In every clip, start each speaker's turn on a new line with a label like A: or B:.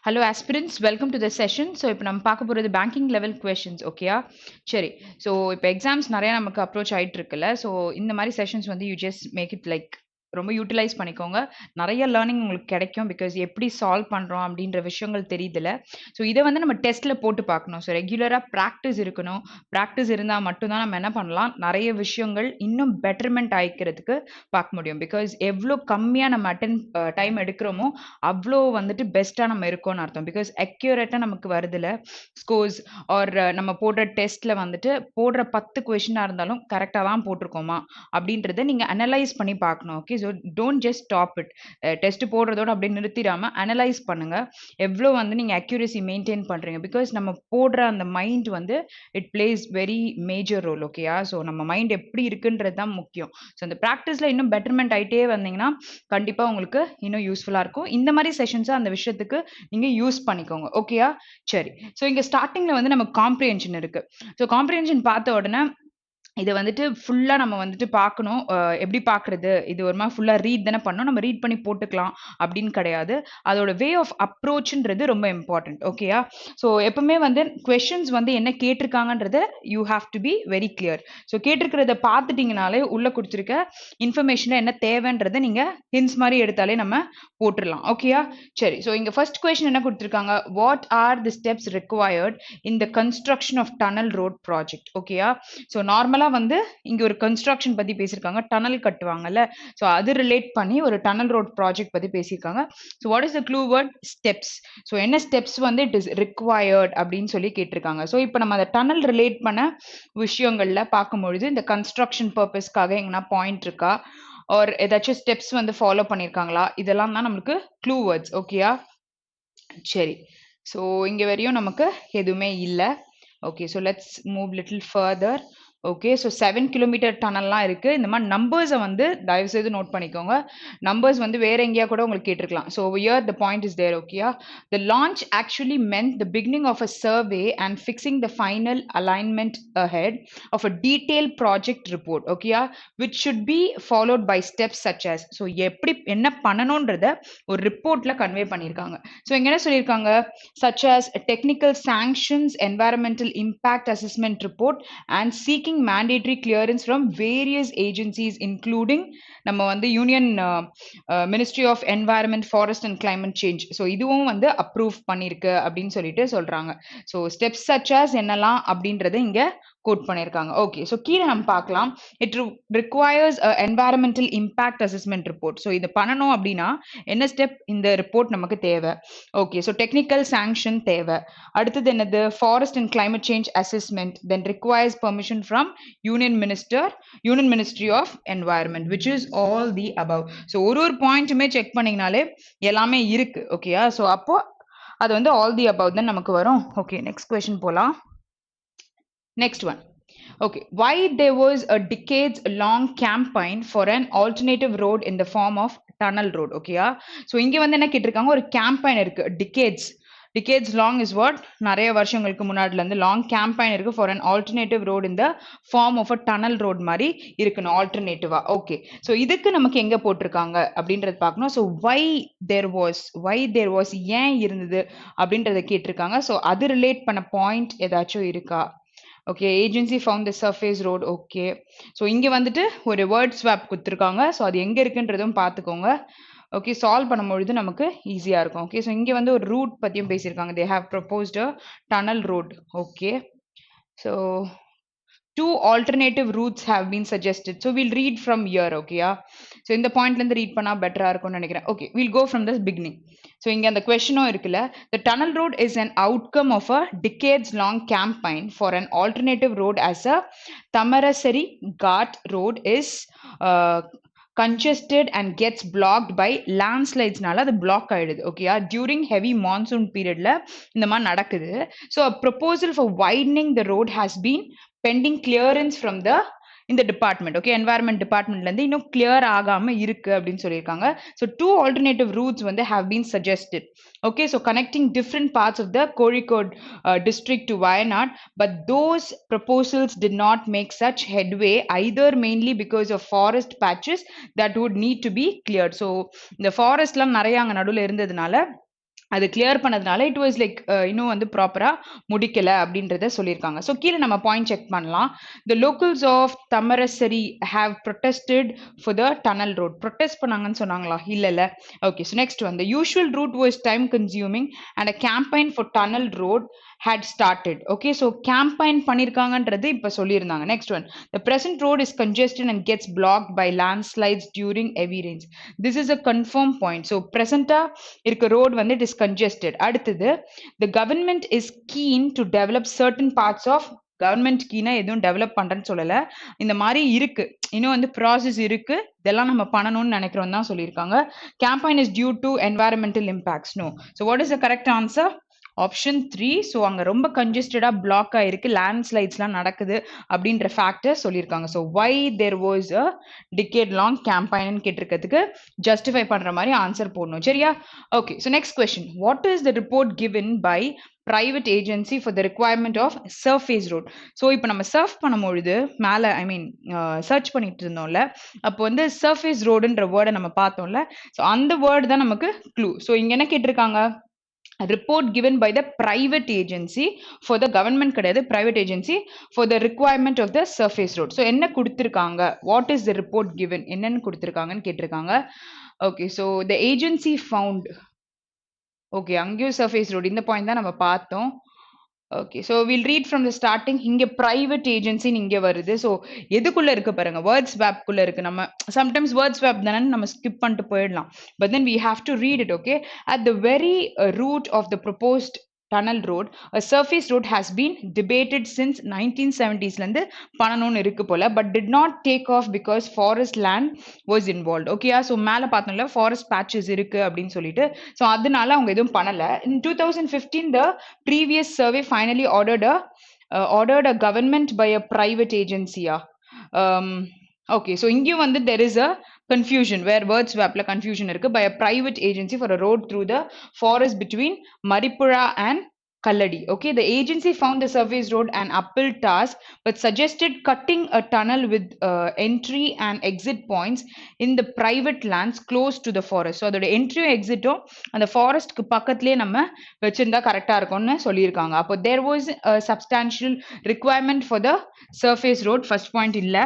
A: Hello aspirants, welcome to the session. So இப்போ நம்ம பார்க்க போறது பேங்கிங் லெவல் கொஸ்டின்ஸ் ஓகேயா? சரி. ஸோ இப்போ எக்ஸாம்ஸ் நிறைய நமக்கு அப்ரோச் ஆயிட்டு இருக்குல்ல. ஸோ இந்த மாதிரி செஷன்ஸ் வந்து you just make it like ரொம்ப யூட்டிலைஸ் பண்ணிக்கோங்க. நிறைய லேர்னிங் உங்களுக்கு கிடைக்கும். பிகாஸ் எப்படி சால்வ் பண்றோம் அப்படின்ற விஷயங்கள் தெரியுதுல. ஸோ இதை வந்து நம்ம டெஸ்ட்ல போட்டு பார்க்கணும். ஸோ ரெகுலரா ப்ராக்டிஸ் இருக்கணும். ப்ராக்டிஸ் இருந்தா மட்டும்தான் நம்ம என்ன பண்ணலாம், நிறைய விஷயங்கள் இன்னும் பெட்டர்மெண்ட் ஆயிக்கிறதுக்கு பார்க்க முடியும். பிகாஸ் எவ்வளோ கம்மியா நம்ம டைம் எடுக்கிறோமோ அவ்வளோ வந்துட்டு பெஸ்ட்டாக நம்ம இருக்கோம்னு அர்த்தம். பிகாஸ் அக்யூரேட்டாக நமக்கு வருதுல ஸ்கோர்ஸ் ஆர் நம்ம போடுற டெஸ்ட்டில் வந்துட்டு போடுற 10 கொஷினாக இருந்தாலும் கரெக்டாக தான் போட்டிருக்கோமா அப்படின்றத நீங்கள் அனலைஸ் பண்ணி பார்க்கணும். Okay, so don't just stop it. Test போடுறதோட அப்படியே நிறுத்திடாமல் அனலைஸ் பண்ணுங்க. எவ்வளோ வந்து நீங்கள் அக்யூரசி மெயின்டைன் பண்ணுறீங்க. பிகாஸ் நம்ம போடுற அந்த மைண்ட் வந்து it plays very major role. ஓகேயா? ஸோ நம்ம மைண்ட் எப்படி இருக்குன்றது தான் முக்கியம். ஸோ அந்த ப்ராக்டிஸில் இன்னும் பெட்டர்மெண்ட் ஆகிட்டே வந்தீங்கன்னா கண்டிப்பாக உங்களுக்கு இன்னும் யூஸ்ஃபுல்லாக இருக்கும். இந்த மாதிரி செஷன்ஸை அந்த விஷயத்துக்கு நீங்கள் யூஸ் பண்ணிக்கோங்க. ஓகேயா? சரி. ஸோ இங்கே ஸ்டார்டிங்கில் வந்து நம்ம காம்ப்ரிஹென்ஷன் இருக்குது. ஸோ காம்ப்ரிஹென்ஷன் பார்த்த உடனே இதை வந்துட்டு ஃபுல்லாக நம்ம வந்துட்டு பார்க்கணும். எப்படி பார்க்குறது, இது ஒரு மாதிரி ஃபுல்லாக ரீட் தானே பண்ணணும், நம்ம ரீட் பண்ணி போட்டுக்கலாம் அப்படின்னு கிடையாது. அதோட வே ஆஃப் அப்ரோச்ன்றது ரொம்ப இம்பார்ட்டன்ட். ஓகேயா? ஸோ எப்பவுமே வந்து கொஷின்ஸ் வந்து என்ன கேட்டிருக்காங்கன்றத you have to be very clear. So கேட்டிருக்கிறத பார்த்துட்டிங்கனாலே உள்ளே கொடுத்துருக்க இன்ஃபர்மேஷனில் என்ன தேவைன்றதை நீங்கள் ஹின்ஸ் மாதிரி எடுத்தாலே நம்ம போட்டுடலாம். ஓகேயா? சரி. ஸோ இங்கே ஃபர்ஸ்ட் கொஷின் என்ன கொடுத்துருக்காங்க, what are the steps required in the construction of tunnel road project. ஓகேயா? ஸோ நார்மலாக வந்து இங்க ஒரு கன்ஸ்ட்ரக்ஷன் பத்தி பேசியிருக்காங்க. டனல் கட்டுவாங்கல்ல, ஸோ அது ரிலேட் பண்ணி ஒரு டனல் ரோட் ப்ராஜெக்ட் பத்தி பேசியிருக்காங்க. So what is the clue word, steps. So என்ன ஸ்டெப்ஸ் வந்து இட் இஸ் ரிக்வயர்ட் அப்படின்னு சொல்லி கேட்டிருக்காங்க. ஸோ இப்போ நம்ம அந்த டனல் ரிலேட் பண்ண விஷயங்கள்ல பார்க்கும்பொழுது இந்த கன்ஸ்ட்ரக்ஷன் பர்பஸ்க்காக எங்கன்னா பாயிண்ட் இருக்கா, ஆர் ஏதாச்சும் ஸ்டெப்ஸ் வந்து ஃபாலோ பண்ணியிருக்காங்களா, இதெல்லாம் தான் நம்மளுக்கு க்ளூ வேர்ட்ஸ். ஓகேயா? சரி. ஸோ இங்க வரையும் நமக்கு எதுவுமே இல்லை. Okay, so let's move little further. Okay, so 7 kilometre டனல்லாம் இருக்கு. இந்த மாதிரி நம்பர்ஸை வந்து தயவு செய்து நோட் பண்ணிக்கோங்க. நம்பர்ஸ் வந்து வேற எங்கேயா கூட உங்களுக்கு கேட்டிருக்கலாம். So here the point is there. ஓகேயா? The launch actually meant the beginning of a survey and fixing the final alignment ahead of a detail project report. ஓகேயா? Which should be followed by steps such as. So எப்படி என்ன பண்ணணுன்றத ஒரு ரிப்போர்ட்ல convey பண்ணியிருக்காங்க. So இங்க என்ன சொல்லியிருக்காங்க, such as technical sanctions, environmental impact assessment report and seeking mandatory clearance from various agencies including நம்ம வந்து union ministry of environment, forest and climate change. So இதுவும் வந்து அப்ரூவ் பண்ணியிருக்கு அப்படின்னு சொல்லிட்டு சொல்றாங்க. ஸோ ஸ்டெப்ஸ் சச் அஸ் என்னெல்லாம் அப்படின்றத இங்க கோட் பண்ணியிருக்காங்க. ஓகே, ஸோ கீழே நம்ம பார்க்கலாம். It requires environmental impact assessment report. So இது பண்ணணும் அப்படின்னா என்ன ஸ்டெப், இந்த ரிப்போர்ட் நமக்கு தேவை. ஓகே, ஸோ டெக்னிக்கல் சாங்ஷன் தேவை. அடுத்தது என்னது, forest and climate change assessment, then requires permission from union ministry of environment, which is all the above. So ஒரு பாயிண்ட்டுமே செக் பண்ணீங்கனாலே எல்லாமே இருக்கு. ஓகேயா? ஸோ அப்போ அது வந்து all the above தான் நமக்கு வரும். ஓகே, நெக்ஸ்ட் கொஸ்டின் போலாம். Next one. Okay, why there was a decades long campaign for an alternative road in the form of tunnel road. ஓகேயா? ஸோ இங்க வந்து என்ன கேட்டிருக்காங்க, ஒரு கேம்பெயின் இருக்கு. Decades long is what, நிறைய வருஷங்களுக்கு முன்னாடில இருந்து லாங் கேம்பெயின் இருக்கு ஃபார் அன் ஆல்டர்னேட்டிவ் ரோட் இந்த form of a tunnel road மாதிரி இருக்கணும் ஆல்டர்னேட்டிவா. ஓகே, ஸோ இதுக்கு நமக்கு எங்க போட்டிருக்காங்க அப்படின்றது பார்க்கணும். ஸோ why there was ஏன் இருந்தது அப்படின்றத கேட்டிருக்காங்க. ஸோ அது ரிலேட் பண்ண பாயிண்ட் ஏதாச்சும் இருக்கா? Okay, agency found the surface road. Okay, so இங்கே வந்துட்டு ஒரு வேர்ட் ஸ்வாப் கொடுத்துருக்காங்க. ஸோ அது எங்கே இருக்குன்றதும் பார்த்துக்கோங்க. ஓகே, சால்வ் பண்ணும்பொழுது நமக்கு ஈஸியாக இருக்கும். ஓகே, ஸோ இங்கே வந்து ஒரு ரூட் பற்றியும் பேசியிருக்காங்க. They have proposed a tunnel road. Okay, so 2 alternative routes have been suggested. So we'll read from here. Okay, yeah. So இந்த பாயிண்ட்ல இருந்து ரீட் பண்ணா பெட்டரா இருக்கும்னு நினைக்கிறேன். Okay, we'll go from the beginning. So இங்க அந்த கொஸ்டினும் இருக்குல்ல, the tunnel road is an outcome of a decades long campaign for an alternative road as a Tamarasari Ghat road is congested and gets blocked by landslides-னால அது block ஆயிடுது. ஓகேயா? during heavy monsoon periodல இந்த மாதிரி நடக்குது. So a proposal for widening the road has been pending clearance from the இந்த department okay environment டிபார்ட்மெண்ட்ல இருந்து இன்னும் கிளியர் ஆகாம இருக்கு அப்படின்னு சொல்லியிருக்காங்க. ஸோ 2 ஆல்டர்னேட்டிவ் ரூட்ஸ் வந்து have been suggested. Okay so connecting different parts of the Kozhikode district to Wayanad, but those proposals did not make such headway either, mainly because of forest patches that would need to be cleared. So இந்த ஃபாரஸ்ட்லாம் நிறைய அங்கே நடுவில் இருந்ததுனால அது clear பண்ணதுனால it was like இன்னும் வந்து ப்ராப்பராக முடிக்கல அப்படின்றத சொல்லியிருக்காங்க. ஸோ கீழே நம்ம பாயிண்ட் செக் பண்ணலாம். The locals of Thamarassery have protested for the tunnel road. Protest பண்ணாங்கன்னு சொன்னாங்களா? இல்லை. ஓகே ஸோ நெக்ஸ்ட் வந்து usual route was time consuming and a campaign for tunnel road had started. Okay, so campaign பண்ணிருக்காங்கன்றது இப்ப சொல்லியிருந்தாங்க. Next one, the present road is congested and gets blocked by landslides during heavy rains. This is a confirmed point. So present இருக்க road வந்து it is congested. அடுத்தது, the government is keen to develop certain parts of government கீனா எதுவும் develop பண்றேன்னு சொல்லல. இந்த மாதிரி இருக்கு, இன்னும் வந்து ப்ராசஸ் இருக்கு, இதெல்லாம் நம்ம பண்ணணும்னு நினைக்கிறோம் தான் சொல்லியிருக்காங்க. campaign is due to environmental impacts. No. So what is the correct answer? Option 3. So அங்கே ரொம்ப கன்ஜஸ்டடாக பிளாக் ஆகிருக்கு, லேண்ட்ஸ்லைட்ஸ்லாம் நடக்குது அப்படின்ற ஃபேக்டர் சொல்லியிருக்காங்க. So why there was a decade long campaign கேட்டிருக்கிறதுக்கு ஜஸ்டிஃபை பண்ணுற மாதிரி ஆன்சர் போடணும். சரியா? Okay so next question, what is the report given by private agency for the requirement of surface road? ஸோ இப்போ நம்ம சர்ஃப் பண்ணும்பொழுது மேலே சர்ச் பண்ணிட்டு இருந்தோம்ல, அப்போ வந்து சர்ஃபேஸ் ரோடுன்ற வேர்டை நம்ம பார்த்தோம்ல, ஸோ அந்த வேர்டு தான் நமக்கு க்ளூ. ஸோ இங்கே என்ன கேட்டிருக்காங்க? report given by the private agency for the government கிடையாது, private agency for the requirement of the surface road. so என்ன கொடுத்திருக்காங்க? what is the report given? என்னன்னு கொடுத்திருக்காங்கன்னு கேட்டிருக்காங்க. okay so the agency found, okay அங்கேயும் surface road, இந்த point தான் நம்ம பார்த்தோம். Okay so will read from the starting. இங்கே ப்ரைவேட் ஏஜென்சின்னு இங்கே வருது. ஸோ எதுக்குள்ளே இருக்கு பாருங்க, வேர்ட்ஸ் வேப்குள்ளே இருக்கு. நம்ம சம்டைம்ஸ் வேர்ட்ஸ் வேப் தானே நம்ம ஸ்கிப் பண்ணிட்டு போயிடலாம், but then we have to read it. Okay, at the very root of the proposed tunnel road, a surface road has been debated since 1970s ல இருந்து பண்ணணும்னு இருக்கு போல, but did not take off because forest land was involved. ஓகேயா? So மேலே பார்த்தோம்ல forest patches இருக்கு அப்படின்னு சொல்லிட்டு, ஸோ அதனால அவங்க எதுவும் பண்ணல. In 2015 the previous survey finally ordered a government by a private agency. Okay, so இங்கேயும் வந்து there is a confusion where words swapல confusion இருக்கு, by a private agency for a road through the forest between Maripura and Kalladi. Okay, the agency found the surface road an uphill task but suggested cutting a tunnel with entry and exit points in the private lands close to the forest. So அதோட entry exit அந்த ஃபாரஸ்ட்க்கு பக்கத்துலயே நம்ம வச்சிருந்தா கரெக்டா இருக்கும்னு சொல்லியிருக்காங்க. அப்போ there was a substantial requirement for the surface road. first point இல்ல.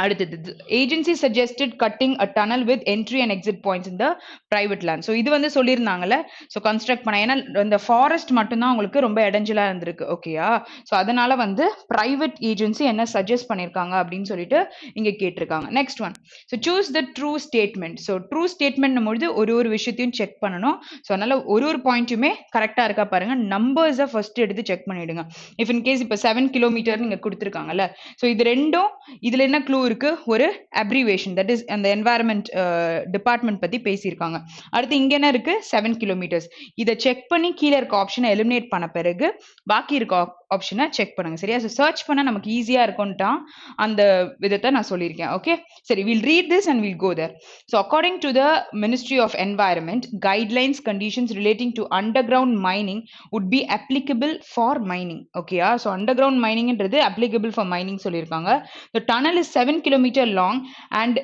A: அடுத்தது, agency suggested cutting a tunnel with entry and exit points இந்த பிரைவேட் லேண்ட். ஸோ இது வந்து சொல்லியிருந்தாங்கல்ல, ஸோ கன்ஸ்ட்ரக்ட் பண்ண, ஏன்னா இந்த ஃபாரஸ்ட் மட்டும்தான் உங்களுக்கு ரொம்ப இடைஞ்சலா இருந்திருக்கு. ஓகேயா? ஸோ அதனால வந்து பிரைவேட் ஏஜென்சி என்ன சஜஸ்ட் பண்ணியிருக்காங்க அப்படின்னு சொல்லிட்டு இங்க கேட்டிருக்காங்க. Next one, so choose the true statement. So true statement பொழுது ஒரு விஷயத்தையும் செக் பண்ணணும். ஸோ அதனால ஒரு பாயிண்ட்டுமே கரெக்டா இருக்கா பாருங்க. நம்பர்ஸை ஃபர்ஸ்ட் எடுத்து செக் பண்ணிடுங்க. இஃப் இன் கேஸ் இப்போ 7 கிலோமீட்டர் நீங்க கொடுத்துருக்காங்கல்ல, ஸோ இது ரெண்டும் இதுல என்ன க்ளூ இருக்கு? ஒரு அப்ரிவேஷன், தட் இஸ் அந்த என்வாயர்மெண்ட் டிபார்ட்மெண்ட் பத்தி பேசியிருக்காங்க. அடுத்து இங்க என்ன இருக்கு? 7 கிலோமீட்டர்ஸ். இதை செக் பண்ணி கீழே இருக்க ஆப்ஷனை எலிமினேட் பண்ண பிறகு பாக்கி இருக்க ஆப்ஷனை செக் பண்ணுங்க. சரியா? ஸோ சர்ச் பண்ண நமக்கு ஈஸியா இருக்கும்ட்டான் அந்த விதத்தை நான் சொல்லியிருக்கேன். ஓகே சரி, will read this and will go there. So according to the ministry of environment, guidelines conditions relating to underground mining would be applicable for mining. ஓகேயா? ஸோ அண்டர் கிரவுண்ட் மைனிங்ன்றது applicable for mining சொல்லியிருக்காங்க. The tunnel is 7 kilometer long and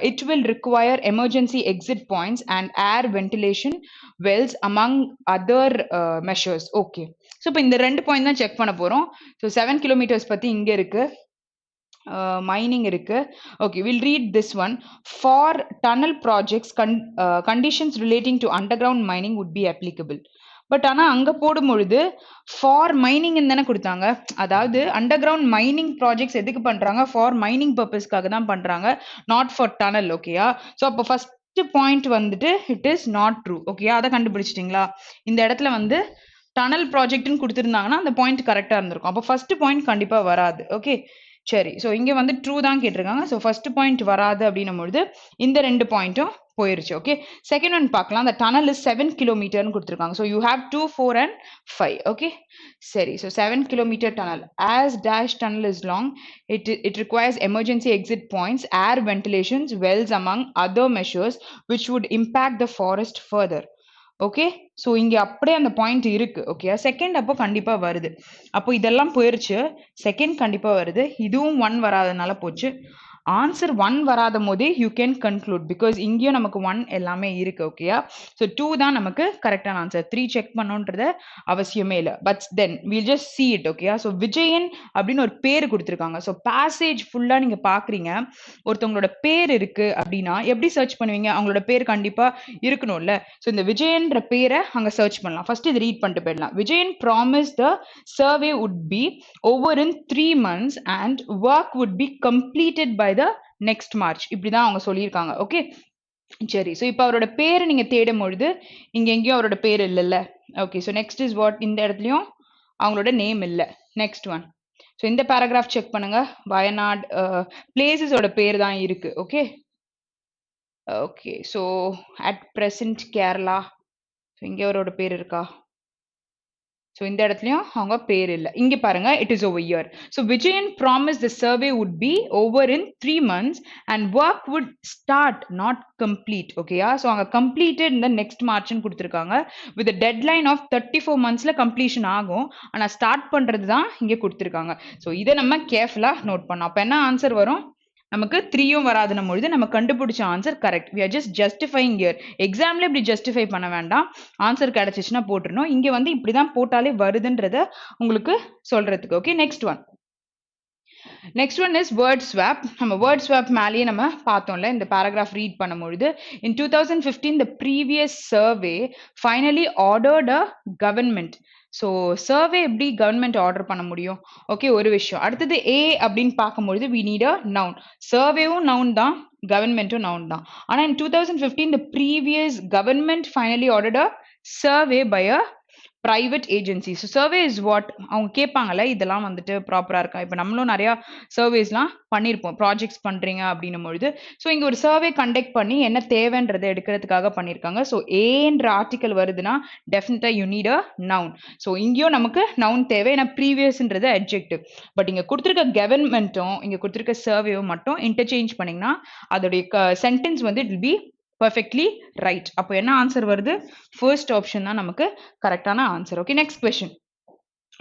A: it will require emergency exit points and air ventilation wells among other measures. Okay, so இப்போ இந்த ரெண்டு point தான் check பண்ண போறோம். ஸோ 7 kilometers பத்தி இங்க இருக்கு, mining இருக்கு. Okay, we'll read this one. For tunnel projects, conditions relating to underground mining would be applicable. But ஆனா அங்க போடும் பொழுது ஃபார் மைனிங் தானே கொடுத்தாங்க. அதாவது அண்டர் கிரவுண்ட் மைனிங் ப்ராஜெக்ட்ஸ் எதுக்கு பண்றாங்க? ஃபார் மைனிங் பர்பஸ்க்காக தான் பண்றாங்க, நாட் ஃபார் டனல். ஓகேயா? ஸோ அப்போ ஃபர்ஸ்ட் பாயிண்ட் வந்துட்டு இட் இஸ் நாட் ட்ரூ. ஓகேயா? அதை கண்டுபிடிச்சிட்டிங்களா? இந்த இடத்துல வந்து டனல் ப்ராஜெக்ட்னு கொடுத்துருந்தாங்கன்னா அந்த பாயிண்ட் கரெக்டா இருந்திருக்கும். அப்போ ஃபர்ஸ்ட் பாயிண்ட் கண்டிப்பா வராது. ஓகே சரி, ஸோ இங்க வந்து ட்ரூ தான் கேட்டிருக்காங்க. ஸோ ஃபர்ஸ்ட் பாயிண்ட் வராது அப்படின்னும் பொழுது இந்த ரெண்டு பாயிண்ட்டும் போயிருச்சு. ஓகே, செகண்ட் ஒன் பார்க்கலாம். the tunnel is 7 கிலோமீட்டர்னு கொடுத்துருக்காங்க. so you have 2, 4 and 5. okay, சரி. so 7 kilometer tunnel, as dash tunnel is long, it requires emergency exit points, air ventilations, wells, among other measures which would impact the forest further. Okay, so இங்க அப்படியே அந்த point இருக்கு. Okay, second அப்போ கண்டிப்பா வருது. அப்போ இதெல்லாம் போயிருச்சு, செகண்ட் கண்டிப்பா வருது, இதுவும் 1 வராதனால போச்சு. ஆன்சர் 1 வராத போதே யூ கேன் கன்க்ளூட், பிகாஸ் இங்கேயும் நமக்கு 1 எல்லாமே இருக்கு. ஓகேயா, ஸோ 2 தான் நமக்கு கரெக்டான ஆன்சர். 3 செக் பண்ணணுன்றது அவசியமே இல்லை. But then will just see it. ஓகேயா, ஸோ விஜயன் அப்படின்னு ஒரு பேர் கொடுத்துருக்காங்க. ஸோ பேசேஜ் ஃபுல்லா நீங்க பாக்குறீங்க, ஒருத்தவங்களோட பேர் இருக்கு அப்படின்னா எப்படி சர்ச் பண்ணுவீங்க? அவங்களோட பேர் கண்டிப்பா இருக்கணும்ல. ஸோ இந்த விஜயன்ற பேரை அங்க சர்ச் பண்ணலாம். ஃபர்ஸ்ட் இது ரீட் பண்ணிட்டு போயிடலாம். Vijayan promise the survey would be over in 3 months and work would be completed by the next March. இப்படிதான் அவங்க சொல்லியிருக்காங்க. ஓகே, சரி. ஸோ இப்போ அவரோட பேரை நீங்க தேடும் பொழுது இங்க எங்கேயும் அவரோட பேர் இல்லைல்ல. Okay, so next is what, இந்த இடத்துலயும் அவங்களோட நேம் இல்லை. நெக்ஸ்ட் ஒன், ஸோ இந்த பேராகிராஃப் செக் பண்ணுங்க. வயநாடு பிளேசஸோட பேர் தான் இருக்கு. Okay, okay, so at present Kerala, so இங்கே அவரோட பேர் இருக்கா? ஸோ இந்த இடத்துலையும் அவங்க பேர் இல்லை. இங்கே பாருங்க, it is over year. So Vijayan promise the survey would be over in 3 months and work would start not complete. ஓகேயா, ஸோ அங்கே கம்ப்ளீட்டட் இந்த நெக்ஸ்ட் மார்ச்னு கொடுத்துருக்காங்க. வித் டெட்லைன் ஆஃப் 34 monthsல கம்ப்ளீஷன் ஆகும், ஆனால் ஸ்டார்ட் பண்ணுறது தான் இங்கே கொடுத்துருக்காங்க. ஸோ இதை நம்ம கேர்ஃபுல்லாக நோட் பண்ணோம். அப்போ என்ன ஆன்சர் வரும்? நமக்கு 3யும் வராதுன்னும் பொழுது நம்ம கண்டுபிடிச்ச answer correct. we are just justifying here. எக்ஸாம்ல இப்படி ஜஸ்டிஃபை பண்ண வேண்டாம், ஆன்சர் கிடைச்சிச்சுன்னா போட்டுருணும். இங்க வந்து இப்படிதான் போட்டாலே வருதுன்றத உங்களுக்கு சொல்றதுக்கு. Okay, next one. Next one is word swap. நம்ம வேர்ட் ஸ்வாப் மேலேயே நம்ம பார்த்தோம்ல இந்த பேராகிராஃப் ரீட் பண்ணும்பொழுது, in 2015 the previous survey finally ordered a government. So survey எப்படி கவர்மெண்ட் ஆர்டர் பண்ண முடியும்? ஓகே, ஒரு விஷயம். அடுத்தது ஏ அப்படின்னு பார்க்கும்பொழுது we need a noun. சர்வேவும் நவுன் தான், கவர்மெண்ட்டும் நவுன் தான். ஆனால் in 2015 the previous government finally ordered a survey by a private agency. So survey is what, அவங்க கேட்பாங்கல்ல இதெல்லாம் வந்துட்டு ப்ராப்பரா இருக்கா. இப்போ நம்மளும் நிறைய சர்வேஸ்லாம் பண்ணியிருப்போம், ப்ராஜெக்ட்ஸ் பண்றீங்க அப்படின்னும் பொழுது. ஸோ இங்க ஒரு சர்வே கண்டக்ட் பண்ணி என்ன தேவைன்றதை எடுக்கிறதுக்காக பண்ணியிருக்காங்க. ஸோ ஏன்ற ஆர்டிக்கல் வருதுன்னா டெஃபினட்டா you need a noun. So இங்கேயும் நமக்கு நவுன் தேவை, ஏன்னா ப்ரீவியஸ்ன்றது அட்ஜெக்டிவ். பட் இங்க கொடுத்துருக்க கவர்மெண்ட்டும் இங்க கொடுத்துருக்க சர்வேவும் மட்டும் இன்டர்சேஞ்ச் பண்ணீங்கன்னா அதோடைய சென்டென்ஸ் வந்து it will be perfectly right. அப்போ என்ன ஆன்சர் வருது? ஃபர்ஸ்ட் ஆப்ஷன் தான் நமக்கு கரெக்டான answer. Okay, next question.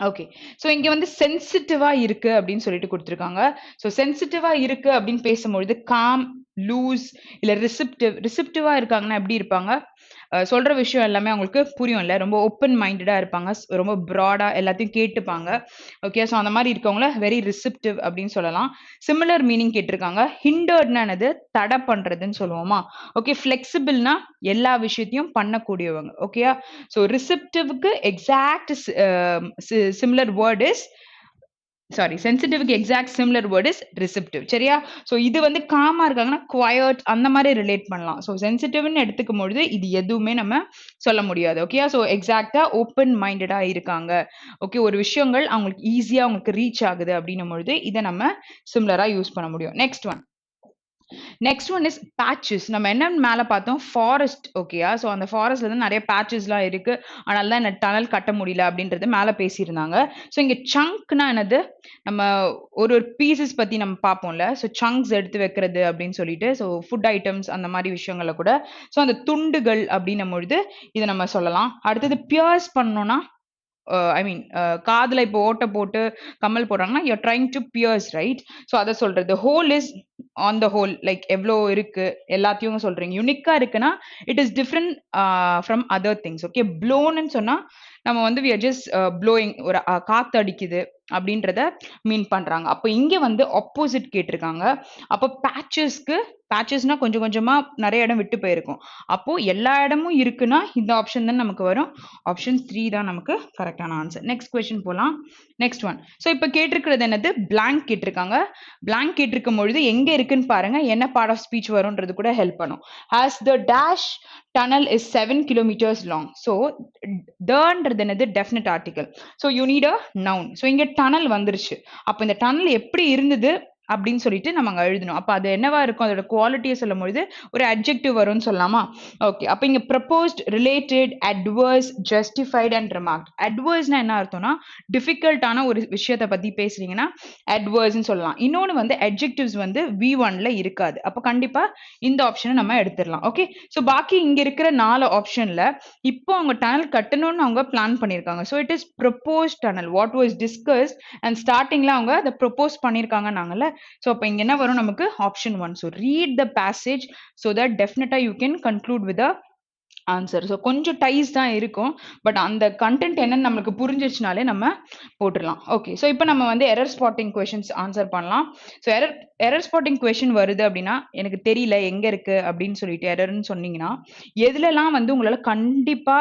A: Okay, so இங்க வந்து சென்சிட்டிவா இருக்கு அப்படின்னு சொல்லிட்டு கொடுத்துருக்காங்க. ஸோ சென்சிட்டிவா இருக்கு அப்படின்னு பேசும்பொழுது காம், லூஸ் இல்ல ரிசிப்டிவா இருக்காங்கன்னா எப்படி இருப்பாங்க? சொல்ற விஷயம் எல்லாமே அவங்களுக்கு புரியும் இல்ல, ரொம்ப ஓப்பன் மைண்டடா இருப்பாங்க, ரொம்ப ப்ராடா எல்லாத்தையும் கேட்டுப்பாங்க. ஓகே, ஸோ அந்த மாதிரி இருக்கவங்கள வெரி ரிசிப்டிவ் அப்படின்னு சொல்லலாம். சிமிலர் மீனிங் கேட்டிருக்காங்க. ஹிண்டர்ட்னா என்னது? தடை பண்றதுன்னு சொல்லுவோமா? ஓகே, ஃபிளெக்சிபிள்னா எல்லா விஷயத்தையும் பண்ணக்கூடியவங்க. ஓகேயா, ஸோ ரிசிப்டிவ்க்கு எக்ஸாக்ட் சிமிலர் வேர்ட் இஸ் சென்சிட்டிவ்க்கு exact similar word is receptive. சரியா, ஸோ இது வந்து காமா இருக்காங்கன்னா குவயட் அந்த மாதிரி ரிலேட் பண்ணலாம். ஸோ சென்சிட்டிவ்னு எடுத்துக்கும் பொழுது இது எதுவுமே நம்ம சொல்ல முடியாது. ஓகே, ஸோ எக்ஸாக்டா ஓப்பன் மைண்டடா இருக்காங்க. ஓகே, ஒரு விஷயங்கள் அவங்களுக்கு ஈஸியா அவங்களுக்கு ரீச் ஆகுது அப்படின்னும் பொழுது இதை நம்ம சிமிலரா யூஸ் பண்ண முடியும். Next one is patches. நம்ம என்ன மேல பார்த்தோம்? ஃபாரஸ்ட். ஓகேயா, ஸோ அந்த ஃபாரஸ்ட்ல வந்து நிறைய பேச்சஸ்லாம் இருக்கு, அதனால தான் என்ன டனல் கட்ட முடியல அப்படின்றது மேல பேசியிருந்தாங்க. ஸோ இங்க சங்க்னா என்னது? நம்ம ஒரு பீசஸ் பத்தி நம்ம பார்ப்போம்ல, ஸோ சங்க்ஸ் எடுத்து வைக்கிறது அப்படின்னு சொல்லிட்டு, ஸோ ஃபுட் ஐட்டம்ஸ் அந்த மாதிரி விஷயங்கள கூட, ஸோ அந்த துண்டுகள் அப்படின்னும் பொழுது இதை நம்ம சொல்லலாம். அடுத்தது பியர்ஸ் பண்ணோம்னா ஐ மீன் காதுல இப்போ ஓட்ட போட்டு கம்மல் போடுறாங்கன்னா you are trying to pierce, right? So அதை சொல்றது. Hole is on the hole, like எவ்வளோ இருக்கு எல்லாத்தையும் சொல்றீங்க. யூனிக்கா இருக்குன்னா it is different from other things. Okay, ப்ளோன்னு சொன்னா நம்ம வந்து we are just blowing, ஒரு காத்து அடிக்குது அப்படின்றத மீன் பண்றாங்க. அப்போ இங்க வந்து ஆப்போசிட் கேட்டிருக்காங்க. அப்போ பேச்சஸ்னா கொஞ்சம் கொஞ்சமா நிறைய இடம் விட்டு போயிருக்கும். அப்போ எல்லா இடமும் இருக்குன்னா இந்த ஆப்ஷன் தான் நமக்கு வரும். ஆப்ஷன் 3 தான் நமக்கு கரெக்டான ஆன்சர். நெக்ஸ்ட் கொஸ்டின் போலாம். Next one. ஸோ இப்போ கேட்டிருக்கிறது என்னது? பிளாங்க் கேட்டிருக்காங்க. பிளாங்க் கேட்டிருக்கும் பொழுது எங்க இருக்குன்னு பாருங்க, என்ன பார்ட் ஆஃப் ஸ்பீச் வரும்ன்றது கூட ஹெல்ப் பண்ணும். as the dash tunnel is 7 kilometers long. so the என்னது? definite article. so you need a noun. so இங்க tunnel வந்துருச்சு. அப்ப இந்த tunnel எப்படி இருந்தது அப்படின்னு சொல்லிட்டு நம்ம அங்க எழுதணும். அப்ப அது என்னவா இருக்கும், அதோட குவாலிட்டியை சொல்லும் பொழுது ஒரு அட்ஜெக்டிவ் வரும்னு சொல்லலாமா? ஓகே, அப்ப இங்க proposed, related, adverse, justified and remark. அட்வர்ஸ்னா என்ன அர்த்தம்னா டிஃபிகல்ட்டான ஒரு விஷயத்தை பத்தி பேசுறீங்கன்னா அட்வர்ஸ்ன்னு சொல்லலாம். இன்னொன்னு வந்து அட்ஜெக்டிவ்ஸ் வந்து V1ல இருக்காது. அப்ப கண்டிப்பா இந்த ஆப்ஷனை நம்ம எடுத்துடலாம். ஓகே, ஸோ பாக்கி இங்க இருக்கிற 4 ஆப்ஷன்ல இப்போ அவங்க டனல் கட்டணும்னு அவங்க பிளான் பண்ணியிருக்காங்க. So it is propose tunnel what was discuss and ஸ்டார்டிங்ல அவங்க அதை ப்ரொபோஸ் பண்ணியிருக்காங்க நாங்கல்ல. ஸோ அப்போ இங்க என்ன வரும் நமக்கு option 1. So read the passage so that டெஃபினட்டா you can conclude with a answer. So கொஞ்சம் டைஸ் தான் இருக்கும், பட் அந்த கண்டென்ட் என்னன்னு நம்மளுக்கு புரிஞ்சிருச்சுனாலே நம்ம போட்டுடலாம். ஓகே, ஸோ இப்போ நம்ம வந்து எரர் ஸ்பாட்டிங் கொஷின்ஸ் ஆன்சர் பண்ணலாம். ஸோ எரர் ஸ்பாட்டிங் கொஷின் வருது அப்படின்னா எனக்கு தெரியல எங்க இருக்கு அப்படின்னு சொல்லிட்டு எரர்னு சொன்னீங்கன்னா எதுலலாம் வந்து உங்களால கண்டிப்பா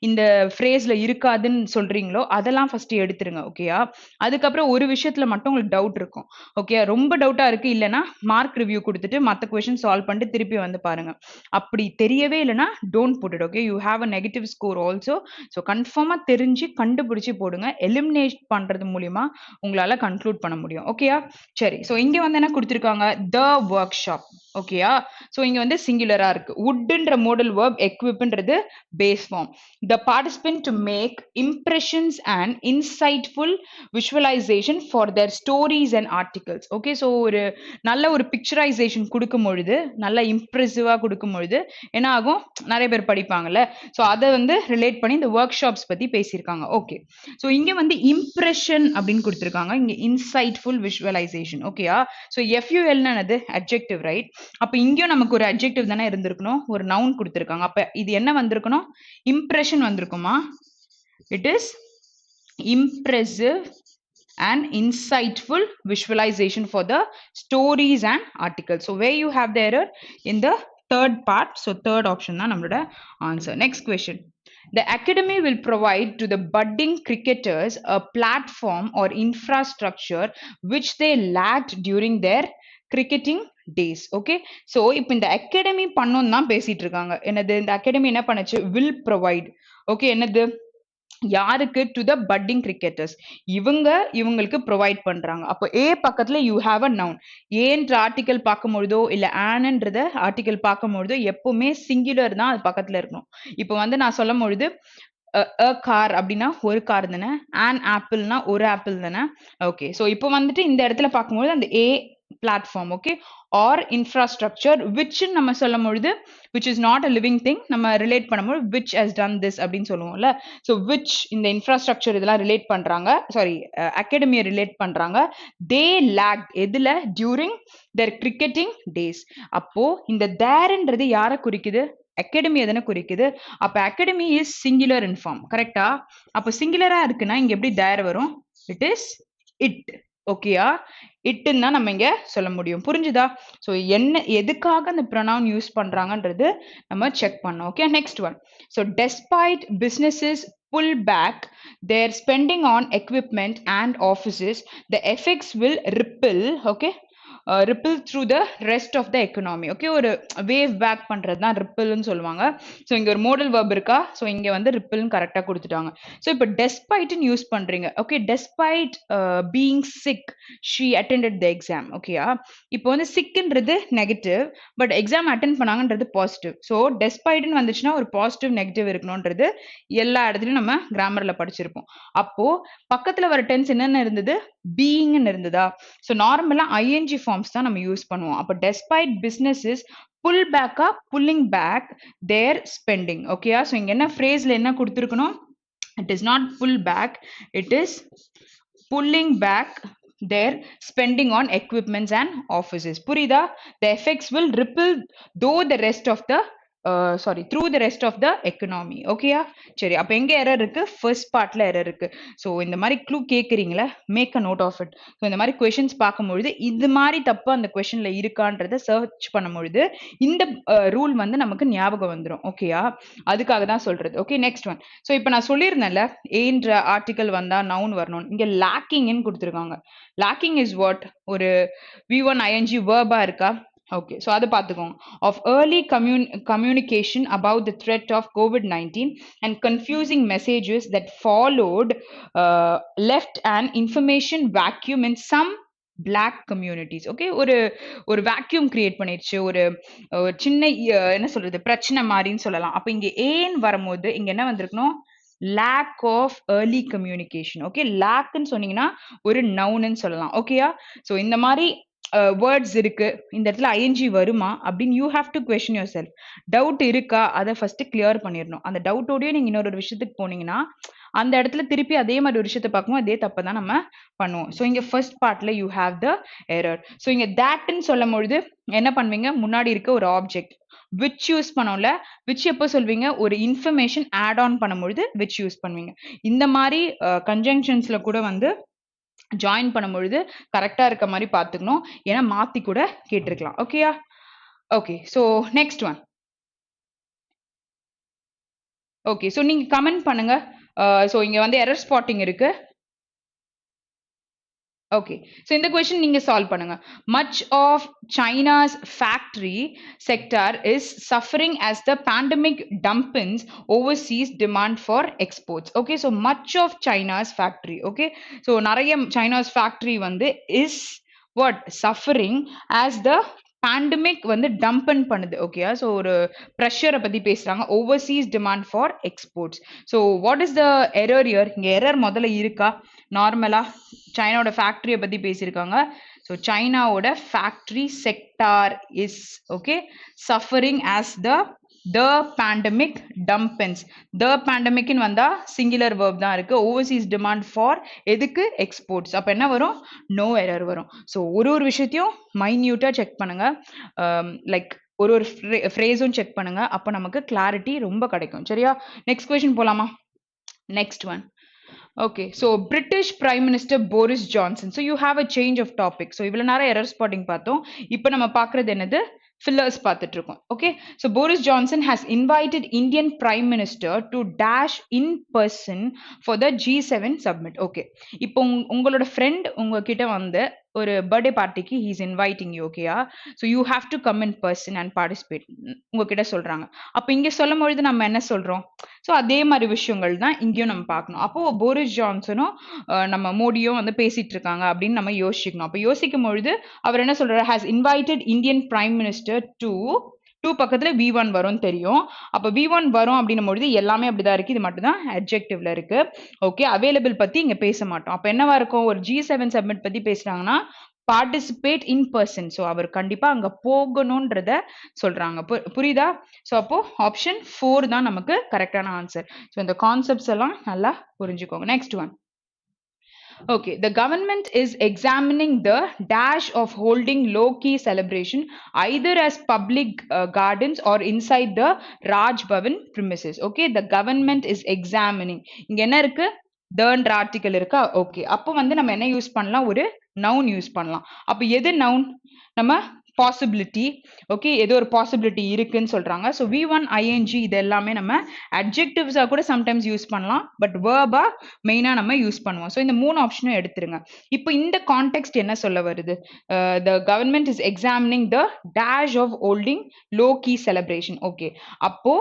A: இந்த ஃப்ரேஸ்ல இருக்காதுன்னு சொல்றீங்களோ அதெல்லாம் ஃபர்ஸ்ட் எடுத்துருங்க. ஓகேயா, அதுக்கப்புறம் ஒரு விஷயத்துல மட்டும் உங்களுக்கு டவுட் இருக்கும். ஓகே, ரொம்ப டவுட்டா இருக்கு இல்லைன்னா மார்க் ரிவ்யூ கொடுத்துட்டு மற்ற கொஷின் சால்வ் பண்ணிட்டு திருப்பி வந்து பாருங்க. அப்படி தெரியவே இல்லைன்னா don't put it. Okay, you have a negative score also. So கன்ஃபார்மா தெரிஞ்சு கண்டுபிடிச்சு போடுங்க. எலிமினேட் பண்றது மூலியமா உங்களால கன்க்ளூட் பண்ண முடியும். ஓகேயா, சரி. ஸோ இங்க வந்து என்ன கொடுத்துருக்காங்க, த ஒர்க் ஷாப். ஓகேயா, ஸோ இங்க வந்து சிங்குலரா இருக்கு. வுட்ன்ற மோடல் வேர்ப், எக்விப்ன்றது base form. The participant to make impressions and insightful visualisation for their stories and articles. Okay, so ஒரு நல்ல ஒரு பிக்சரைசேஷன் கொடுக்கும் பொழுது, நல்ல இம்ப்ரெசிவா கொடுக்கும் பொழுது என்ன ஆகும், நிறைய பேர் படிப்பாங்கல்ல. ஸோ அதை வந்து ரிலேட் பண்ணி இந்த ஒர்க் ஷாப்ஸ் பத்தி பேசியிருக்காங்க. ஓகே, ஸோ இங்க வந்து இம்ப்ரெஷன் அப்படின்னு கொடுத்துருக்காங்க, இங்க இன்சைட்ஃபுல் விஷுவலைசேஷன். ஓகேயா, ஸோ எஃப்யூஎல்னது அட்ஜெக்டிவ், ரைட்? அப்ப இங்கேயும் நமக்கு ஒரு அட்ஜெக்டிவ் தானே இருந்திருக்கணும், ஒரு நவுன் கொடுத்துருக்காங்க. அப்ப இது என்ன வந்திருக்கணும், இம்ப்ரெஷன் வந்திருக்குமா? It is impressive and insightful visualization for the stories and articles. So where you have the error in the third part. So third option தான் நம்மளோட answer. Next question. The academy will provide to the budding cricketers a platform or infrastructure which they lacked during their cricketing days. Okay, so இப்போ இந்த academy பண்ணோம் தான் பேசிட்டு இருக்காங்க. என்னது, இந்த அகாடமி என்ன பண்ணுச்சு, will provide. ஓகே, என்னது, யாருக்கு, டு த பட்டிங் கிரிக்கெட்டர்ஸ், இவங்களுக்கு ப்ரொவைட் பண்றாங்க. அப்போ ஏ பக்கத்துல யூ ஹாவ் அ நவுன். ஏன்ற ஆர்டிகல் பார்க்கும்பொழுதோ இல்ல ஆனன்றத ஆர்டிகல் பார்க்கும்பொழுதோ எப்பவுமே சிங்குலர் தான் அது பக்கத்துல இருக்கணும். இப்போ வந்து நான் சொல்லும் பொழுது அ கார் அப்படின்னா ஒரு கார் தானே, ஆன் ஆப்பிள்னா ஒரு ஆப்பிள் தானே. ஓகே, ஸோ இப்போ வந்துட்டு இந்த இடத்துல பார்க்கும்போது அந்த a platform, okay, or infrastructure which நம்ம சொல்லும் பொழுது which is not a living thing, நம்ம ரிலேட் பண்ணும்போது விச் ஹஸ் டன் திஸ் அப்படின்னு சொல்லுவோம்ல. ஸோ விச் இந்த இன்ஃப்ராஸ்ட்ரக்சர் இதெல்லாம் ரிலேட் பண்றாங்க, சாரி அகாடமியை ரிலேட் பண்றாங்க. தே லேக் எதுல, டியூரிங் their cricketing days. அப்போ இந்த தேர்ன்றது யாரை குறிக்குது, அகாடமி எதனை குறிக்குது. அப்ப academy is singular in form, கரெக்டா? அப்ப சிங்குலரா இருக்குன்னா இங்க எப்படி தேர் வரும், இட் இஸ் இட். ஓகேயா, இட்டுன்னு தான் நம்ம இங்க சொல்ல முடியும். புரிஞ்சுதா? ஸோ என்ன எதுக்காக அந்த ப்ரொனவுன் யூஸ் பண்றாங்கன்றது நம்ம செக் பண்ணோம். Okay, next one. So despite businesses pull back their spending on equipment and offices, the effects will ripple, okay, ripple through the rest of the economy. Okay, ஒரு wave back பண்றது தான் ரிப்பிள்னு சொல்லுவாங்க. So இங்க ஒரு modal verb இருக்கா, so இங்க வந்து ரிப்பிள்னு கரெக்டாக கொடுத்துட்டாங்க. ஸோ இப்போ டெஸ்பைட்னு யூஸ் பண்றீங்க. Okay, despite being sick she attended the exam. ஓகேயா, இப்போ வந்து சிக்ன்றது நெகட்டிவ், பட் எக்ஸாம் அட்டென்ட் பண்ணாங்கன்றது பாசிட்டிவ். ஸோ டெஸ்பைட்னு வந்துச்சுன்னா ஒரு பாசிட்டிவ் நெகட்டிவ் இருக்கணும்ன்றது எல்லா இடத்துலையும் நம்ம கிராமர்ல படிச்சிருப்போம். அப்போ பக்கத்துல வர டென்ஸ் என்னென்ன இருந்தது, பீயிங்னு இருந்ததா. ஸோ நார்மலா ஐஎன்ஜி ஃபார்ம்ஸ் தான் நம்ம யூஸ் பண்ணுவோம். அப்போ டெஸ்பைட் பிசினஸஸ் புல் பேக்கா, புல்லிங் பேக் தேர் ஸ்பெண்டிங். ஓகேயா, ஸோ இங்க என்ன ஃப்ரேஸ்ல என்ன கொடுத்துருக்கணும், it is not pull back, it is pulling back their spending on equipments and offices. புரியுதா? The effects will ripple though the rest of the through the rest of the economy. ஓகேயா, சரி. அப்ப எங்க எரர் இருக்கு, first பார்ட்ல error இருக்கு. So இந்த மாதிரி க்ளூ கேட்குறீங்களா, make a note of it. So இந்த மாதிரி கொஷின்ஸ் பார்க்கும்பொழுது இது மாதிரி தப்பு அந்த கொஷின்ல இருக்கான்றத சர்ச் பண்ணும்பொழுது இந்த ரூல் வந்து நமக்கு ஞாபகம் வந்துடும். ஓகேயா, அதுக்காக தான் சொல்றது. Okay, next one. ஸோ இப்போ நான் சொல்லியிருந்தேன்ல ஏன்ற ஆர்டிகல் வந்தா நவுன் வரணும். இங்க லேக்கிங்னு கொடுத்துருக்காங்க. லேக்கிங் இஸ் வாட், ஒரு V1 ING வேர்பா இருக்கா? ஓகே, ஸோ அதை பார்த்துக்கோங்க. Of early communication about the threat of COVID-19 and confusing messages that followed left an information vacuum in some Black communities. Okay, ஒரு ஒரு வேக்யூம் கிரியேட் பண்ணிருச்சு, ஒரு சின்ன என்ன சொல்றது, பிரச்சனை மாதிரின்னு சொல்லலாம். அப்ப இங்க ஏன்னு வரும்போது இங்க என்ன வந்திருக்கணும், lack of early communication. Okay, லேக்ன்னு சொன்னீங்கன்னா ஒரு நவுன்னு சொல்லலாம். ஓகேயா? ஸோ இந்த மாதிரி வேர்ட்ஸ் இருக்கு, இந்த இடத்துல ஐஎன்ஜி வருமா அப்படின்னு you have to question your self. Doubt இருக்கா, அதை ஃபர்ஸ்ட் கிளியர் பண்ணிடணும். அந்த டவுட்டோடய நீங்க இன்னொரு விஷயத்துக்கு போனீங்கன்னா அந்த இடத்துல திருப்பி அதே மாதிரி ஒரு விஷயத்தை பார்க்கும்போது அதே தப்பை தான் நம்ம பண்ணுவோம். ஸோ இங்க ஃபர்ஸ்ட் பார்ட்ல you have the error. So இங்க தேட்ன்னு சொல்லும் பொழுது என்ன பண்ணுவீங்க, முன்னாடி இருக்க ஒரு ஆப்ஜெக்ட் விச் யூஸ் பண்ணோம்ல, விச் எப்போ சொல்வீங்க, ஒரு இன்ஃபர்மேஷன் ஆட் ஆன் பண்ணும்பொழுது விச் யூஸ் பண்ணுவீங்க. இந்த மாதிரி கன்ஜங்ஷன்ஸ்ல கூட வந்து ஜாயின் பண்ணும்பொழுது கரெக்டா இருக்க மாதிரி பார்த்துக்கணும். ஏன்னா மாத்தி கூட கேட்டிருக்கலாம். ஓகேயா? Okay, so next one. Okay, so நீங்க கமெண்ட் பண்ணுங்க. ஸோ இங்க வந்து எரர் ஸ்பாட்டிங் இருக்கு. ஓகே, ஸோ இந்த கொஸ்டின் நீங்க சால்வ் பண்ணுங்க. Much of China's factory sector is suffering as the pandemic dampens overseas demand for exports. Okay, so much of China's factory. Okay, so நிறைய China's factory வந்து is what suffering as the pandemic வந்து dampen பண்ணுது. ஓகேயா? So ஒரு ப்ரெஷரை பத்தி பேசுறாங்க, overseas demand for exports. So what is the error here? இங்க எரர் முதல்ல இருக்கா? நார்மலா சைனாவோட ஃபேக்டரியை பத்தி பேசியிருக்காங்க. ஸோ சைனாவோட factory sector is okay suffering as the pandemic dampens. The பேண்டமிக்னு வந்தா சிங்குலர் வேர்ப் தான் இருக்கு. ஓவர்சீஸ் டிமாண்ட் ஃபார் எதுக்கு? எக்ஸ்போர்ட்ஸ். அப்ப என்ன வரும்? நோ எரர் வரும். ஸோ ஒரு விஷயத்தையும் மைன்யூட்டா செக் பண்ணுங்க. லைக் ஒரு ஃப்ரேஸும் செக் பண்ணுங்க. அப்போ நமக்கு கிளாரிட்டி ரொம்ப கிடைக்கும். சரியா? நெக்ஸ்ட் கொஸ்டின் போலாமா? Next one. Okay, so British Prime Minister Boris Johnson. So you have a change of topic. So இவ்வளவு நேரம் error spotting பார்த்தோம். இப்போ நம்ம பார்க்கிறது என்னது? Fillers பார்த்துட்டு இருக்கோம். Okay, so Boris Johnson has invited Indian Prime Minister to dash in person for the G7 summit. Okay, இப்போ உங்களோட friend உங்ககிட்ட வந்து ஒரு பர்த்டே பார்ட்டிக்கு he is inviting you. ஓகேயா? so you have to come in person and participate உங்ககிட்ட சொல்றாங்க. அப்ப இங்க சொல்லும் பொழுது நம்ம என்ன சொல்றோம்? ஸோ அதே மாதிரி விஷயங்கள் தான் இங்கேயும் நம்ம பார்க்கணும். அப்போ போரிஸ் ஜான்சனும் நம்ம மோடியும் வந்து பேசிட்டு இருக்காங்க அப்படின்னு நம்ம யோசிக்கணும். அப்போ யோசிக்கும் பொழுது அவர் என்ன சொல்றாரு? Has invited Indian prime minister to do பக்கத்துல V1 வரும்னு தெரியும். அப்ப V1 வரும் அப்படின்னும் பொழுது எல்லாமே அப்படிதான் இருக்கு. இது மட்டும் தான் அட்ஜெக்டிவ்ல இருக்கு. ஓகே, அவைலபிள் பத்தி இங்க பேச மாட்டோம். அப்ப என்னவா இருக்கும்? ஒரு G7 சப்மிட் பத்தி பேசுறாங்கன்னா பார்ட்டிசிபேட் இன் பர்சன். ஸோ அவர் கண்டிப்பா அங்க போகணும்ன்றத சொல்றாங்க. புரியுதா? ஸோ அப்போ ஆப்ஷன் 4 தான் நமக்கு கரெக்டான ஆன்சர். ஸோ இந்த கான்செப்ட்ஸ் எல்லாம் நல்லா புரிஞ்சுக்கோங்க. Next one. Okay, the government is examining the dash of holding low-key celebration either as public gardens or inside the Raj Bhavan premises. Okay, the government is examining. இங்க என்ன இருக்கு? the article இருக்கா? Okay, அப்போ வந்து நம்ம என்ன use பண்ணலாம்? ஒரு நவுன் யூஸ் பண்ணலாம். அப்ப எது நவுன்? நம்ம பாசிபிலிட்டி. ஓகே, ஏதோ ஒரு பாசிபிலிட்டி இருக்குன்னு சொல்றாங்க. ஸோ V1 ING இது எல்லாமே நம்ம அட்ஜெக்டிவ்ஸா கூட சம்டைம்ஸ் யூஸ் பண்ணலாம், பட் வேர்பா மெயினா நம்ம யூஸ் பண்ணுவோம். ஸோ இந்த 3 ஆப்ஷனும் எடுத்துருங்க. இப்போ இந்த கான்டெக்ட் என்ன சொல்ல வருது? The government is examining the dash of holding low key celebration. Okay, அப்போ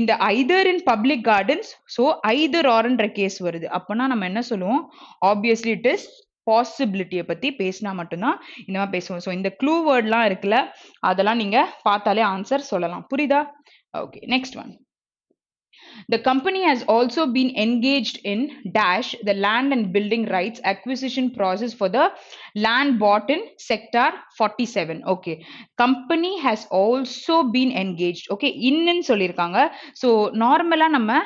A: இந்த either in public gardens, so either ஆர்ன்ற கேஸ் வருது. அப்போனா நம்ம என்ன சொல்லுவோம்? ஆப்வியஸ்லி இட் இஸ் பாசிபிலிட்டியை பத்தி பேசினா மட்டும்தான் இந்த மாதிரி பேசுவோம். ஸோ இந்த க்ளூ வேர்ட்லாம் இருக்குல்ல, அதெல்லாம் நீங்க பார்த்தாலே ஆன்சர் சொல்லலாம். புரியுதா? Okay, next one. The company has also been engaged in dash the land and building rights acquisition process for the land bought in sector 47. Okay, company has also been engaged. Okay, in சொல்லிருக்காங்க. So நார்மலா நம்ம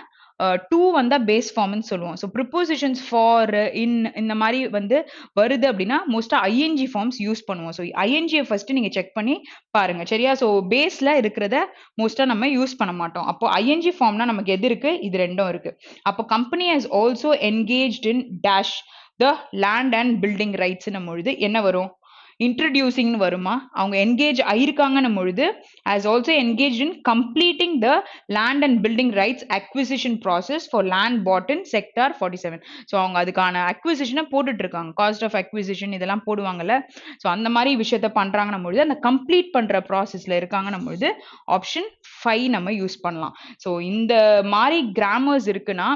A: two வந்தா base ஃபார்ம்னு சொல்லுவோம். So prepositions for இன் இந்த மாதிரி வந்து வருது அப்படின்னா மோஸ்டா ஐஎன்ஜி ஃபார்ம்ஸ் யூஸ் பண்ணுவோம். ஸோ ஐஎன்ஜியை ஃபர்ஸ்ட் நீங்க செக் பண்ணி பாருங்க. சரியா? ஸோ பேஸ்ல இருக்கிறத மோஸ்டா நம்ம யூஸ் பண்ண மாட்டோம். அப்போ ஐஎன்ஜி ஃபார்ம்னா நமக்கு எது இருக்கு? இது ரெண்டும் இருக்கு. அப்போ company has also engaged in dash the land and building ரைட்ஸ்னும் பொழுது என்ன வரும்? இன்ட்ரடியூசிங் வருமா? அவங்க என்கேஜ் ஆயிருக்காங்கன்னும் பொழுது has also engaged in completing the land and building rights acquisition process for land bought in sector 47. So அவங்க அதுக்கான அக்விசிஷனை போட்டுட்டு இருக்காங்க. காஸ்ட் ஆஃப் அக்விசிஷன் இதெல்லாம் போடுவாங்கல்ல. ஸோ அந்த மாதிரி விஷயத்த பண்றாங்கன்னும் பொழுது அந்த கம்ப்ளீட் பண்ற ப்ராசஸ்ல இருக்காங்கன்னும் பொழுது ஆப்ஷன் 5 நம்ம யூஸ் பண்ணலாம். ஸோ இந்த மாதிரி கிராமர்ஸ் இருக்குன்னா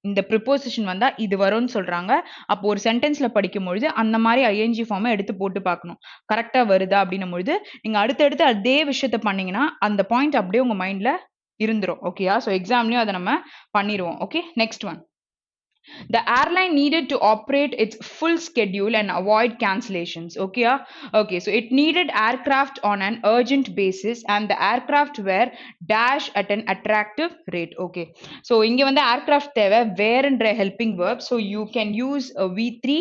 A: இந்த ப்ரிப்போசிஷன் வந்தா இது வரும்னு சொல்றாங்க. அப்போ ஒரு சென்டென்ஸ்ல படிக்கும்பொழுது அந்த மாரி ஐஎன்ஜி ஃபார்ம எடுத்து போட்டு பார்க்கணும். கரெக்ட்டா வருதா அப்படின்னும் பொழுது, நீங்க அடுத்தடுத்து அதே விஷயத்த பண்ணீங்கன்னா, அந்த பாயிண்ட் அப்படியே உங்க மைண்ட்ல இருந்துரும். ஓகேயா? ஸோ எக்ஸாம்லயும் அத நம்ம பண்ணிருவோம். Okay. Next one. The airline needed to operate its full schedule and avoid cancellations. Okay, okay. So it needed aircraft on an urgent basis, and the aircraft were dash at an attractive rate. Okay. So இங்க வந்து aircraft தேவை வேறன்ற helping verb. So you can use a V3,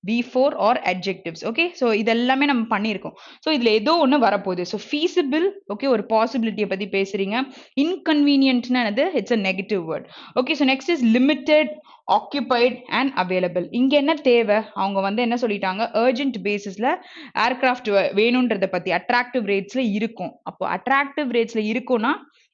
A: V4 or adjectives. Okay. So இதெல்லாமே நம்ம பண்ணியிருக்கோம். So இதுல ஏதோ ஒண்ணு வரப்போகுது. So feasible, okay, ஒரு possibility பத்தி பேசுறீங்க. Inconvenientனா என்னது? It's a negative word. Okay. So next is limited, occupied and available. இங்க என்ன தேவை? அவங்க வந்து என்ன சொல்லிட்டாங்க? urgent basisல aircraft வேணும்ன்றத பத்தி attractive ratesல இருக்கும். அப்போ attractive ratesல இருக்கும்னா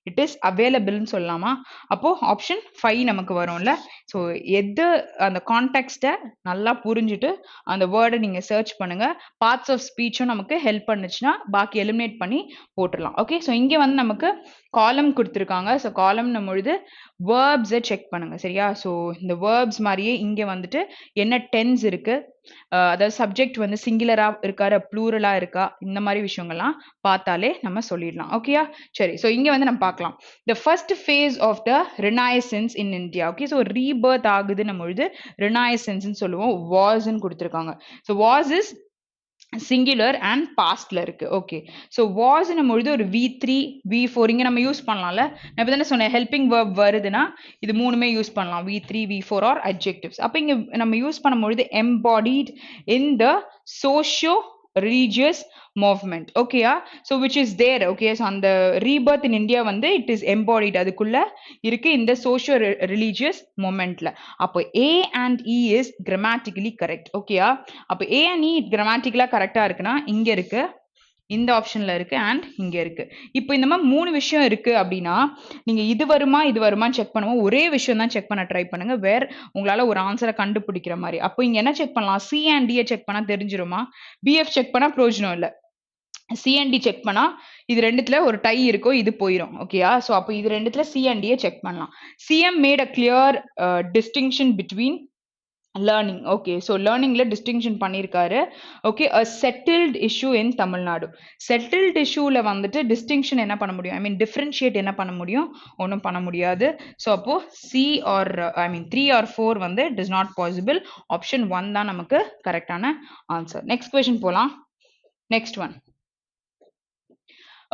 A: it is available ன்னு சொல்லலாமா? அப்போ ஆப்ஷன் 5 நமக்கு வரும்ல. ஸோ எது அந்த கான்டெக்ஸ்ட்டை நல்லா புரிஞ்சுட்டு அந்த வேர்டை நீங்கள் சர்ச் பண்ணுங்க. பார்ட்ஸ் ஆஃப் ஸ்பீச்சும் நமக்கு ஹெல்ப் பண்ணுச்சுன்னா பாக்கி எலிமினேட் பண்ணி போட்டுடலாம். ஓகே. ஸோ இங்கே வந்து நமக்கு காலம் கொடுத்துருக்காங்க. ஸோ காலம்னும் பொழுது வேர்ப்ஸை செக் பண்ணுங்க. சரியா? ஸோ இந்த வேர்ப்ஸ் மாதிரியே இங்கே வந்துட்டு என்ன டென்ஸ் இருக்கு, அதாவது சப்ஜெக்ட் வந்து சிங்குலரா இருக்கா, ப்ளூரலா இருக்கா, இந்த மாதிரி விஷயங்கள்லாம் பார்த்தாலே நம்ம சொல்லிடலாம். ஓகேயா? சரி. ஸோ இங்கே வந்து நம்ம பார்க்கலாம். The first phase of the renaissance in India. Okay. So rebirth ஆகுதுன்னும் பொழுது ரினைசன்ஸ்ன்னு சொல்லுவோம். வாஸ்ன்னு கொடுத்துருக்காங்க. So was is singular and பாஸ்ட்ல இருக்கு. ஓகே. ஸோ வாஸ்ன்னும் பொழுது ஒரு V3, V4 இங்க நம்ம யூஸ் பண்ணலாம்ல. நான் இப்போ தானே சொன்னேன் ஹெல்பிங் வேர்ப் வருதுன்னா இது மூணுமே யூஸ் பண்ணலாம். V3, V4 R adjectives. அப்போ இங்க நம்ம யூஸ் பண்ணும்பொழுது embodied in the socio religious movement. ஓகேயா? So which is there. Okay. So அந்த rebirth in India வந்து it is embodied அதுக்குள்ள இருக்கு இந்த socio religious movementல. அப்போ A and E is grammatically correct. ஓகேயா? அப்போ A and E grammatically கரெக்டா இருக்குன்னா இங்க இருக்கு, இந்த ஆப்ஷன்ல இருக்கு அண்ட் இங்க இருக்கு. இப்போ இந்த மாதிரி 3 விஷயம் இருக்கு அப்படின்னா நீங்க இது வருமான்னு செக் பண்ணுவோம். ஒரே விஷயம் தான் செக் பண்ண ட்ரை பண்ணுங்க, வேற உங்களால ஒரு ஆன்சரை கண்டுபிடிக்கிற மாதிரி. அப்போ இங்க என்ன செக் பண்ணலாம்? C and D செக் பண்ணா தெரிஞ்சிருமா? BF செக் பண்ணா பிரயோஜனம் இல்லை. C and D செக் பண்ணா இது ரெண்டுத்துல ஒரு டை இருக்கோ, இது போயிடும். ஓகேயா? ஸோ அப்போ இது ரெண்டுத்துல C and D செக் பண்ணலாம். CM made a clear distinction between learning. Okay. So learningல distinction பண்ணிருக்காரு. Okay. A settled issue in Tamil Nadu. Settled issueல வந்துட்டு distinction என்ன பண்ண முடியும்? I mean differentiate என்ன பண்ண முடியும்? ஒன்றும் பண்ண முடியாது. So அப்போ C or I mean 3 or 4 வந்து it is not possible. Option 1 தான் நமக்கு கரெக்டான ஆன்சர். நெக்ஸ்ட் கொஸ்டின் போலாம். Next one.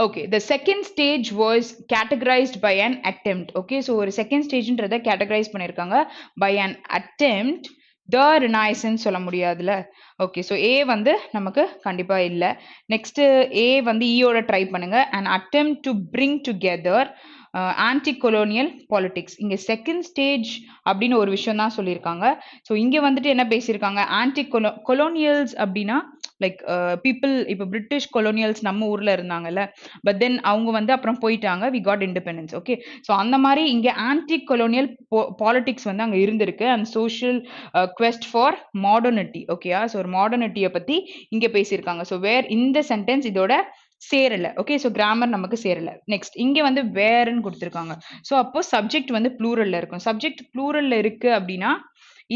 A: Okay, the second stage was categorized by an attempt. Okay, so ஒரு second stageன்றதை categorize பண்ணிருக்காங்க by an attempt. The Renaissance சொல்ல முடியாதுல. Okay. So A வந்து நமக்கு கண்டிப்பா இல்லை. நெக்ஸ்ட் A வந்து ஈயோட ட்ரை பண்ணுங்க. an attempt to bring together anti colonial politics. இங்கே செகண்ட் ஸ்டேஜ் அப்படின்னு ஒரு விஷயம் தான் சொல்லியிருக்காங்க. ஸோ இங்கே வந்துட்டு என்ன பேசியிருக்காங்க? ஆன்டி கொலோனியல்ஸ் அப்படின்னா லைக் பீப்புள், இப்போ பிரிட்டிஷ் கொலோனியல்ஸ் நம்ம ஊரில் இருந்தாங்கல்ல, பட் தென் அவங்க வந்து அப்புறம் போயிட்டாங்க, we got independence. Okay. So அந்த மாதிரி இங்கே ஆன்டி கொலோனியல் பாலிடிக்ஸ் வந்து அங்கே இருந்திருக்கு and social quest for modernity. ஓகேயா? ஸோ ஒரு மாடர்னிட்டியை பற்றி இங்கே பேசியிருக்காங்க. ஸோ வேர் இந்த சென்டென்ஸ் இதோட சேரல. ஓகே. ஸோ கிராமர் நமக்கு சேரல. நெக்ஸ்ட் இங்கே வந்து வேர்ன்னு கொடுத்துருக்காங்க. ஸோ அப்போ சப்ஜெக்ட் வந்து ப்ளூரல்ல இருக்கும். சப்ஜெக்ட் ப்ளூரல்ல இருக்கு அப்படின்னா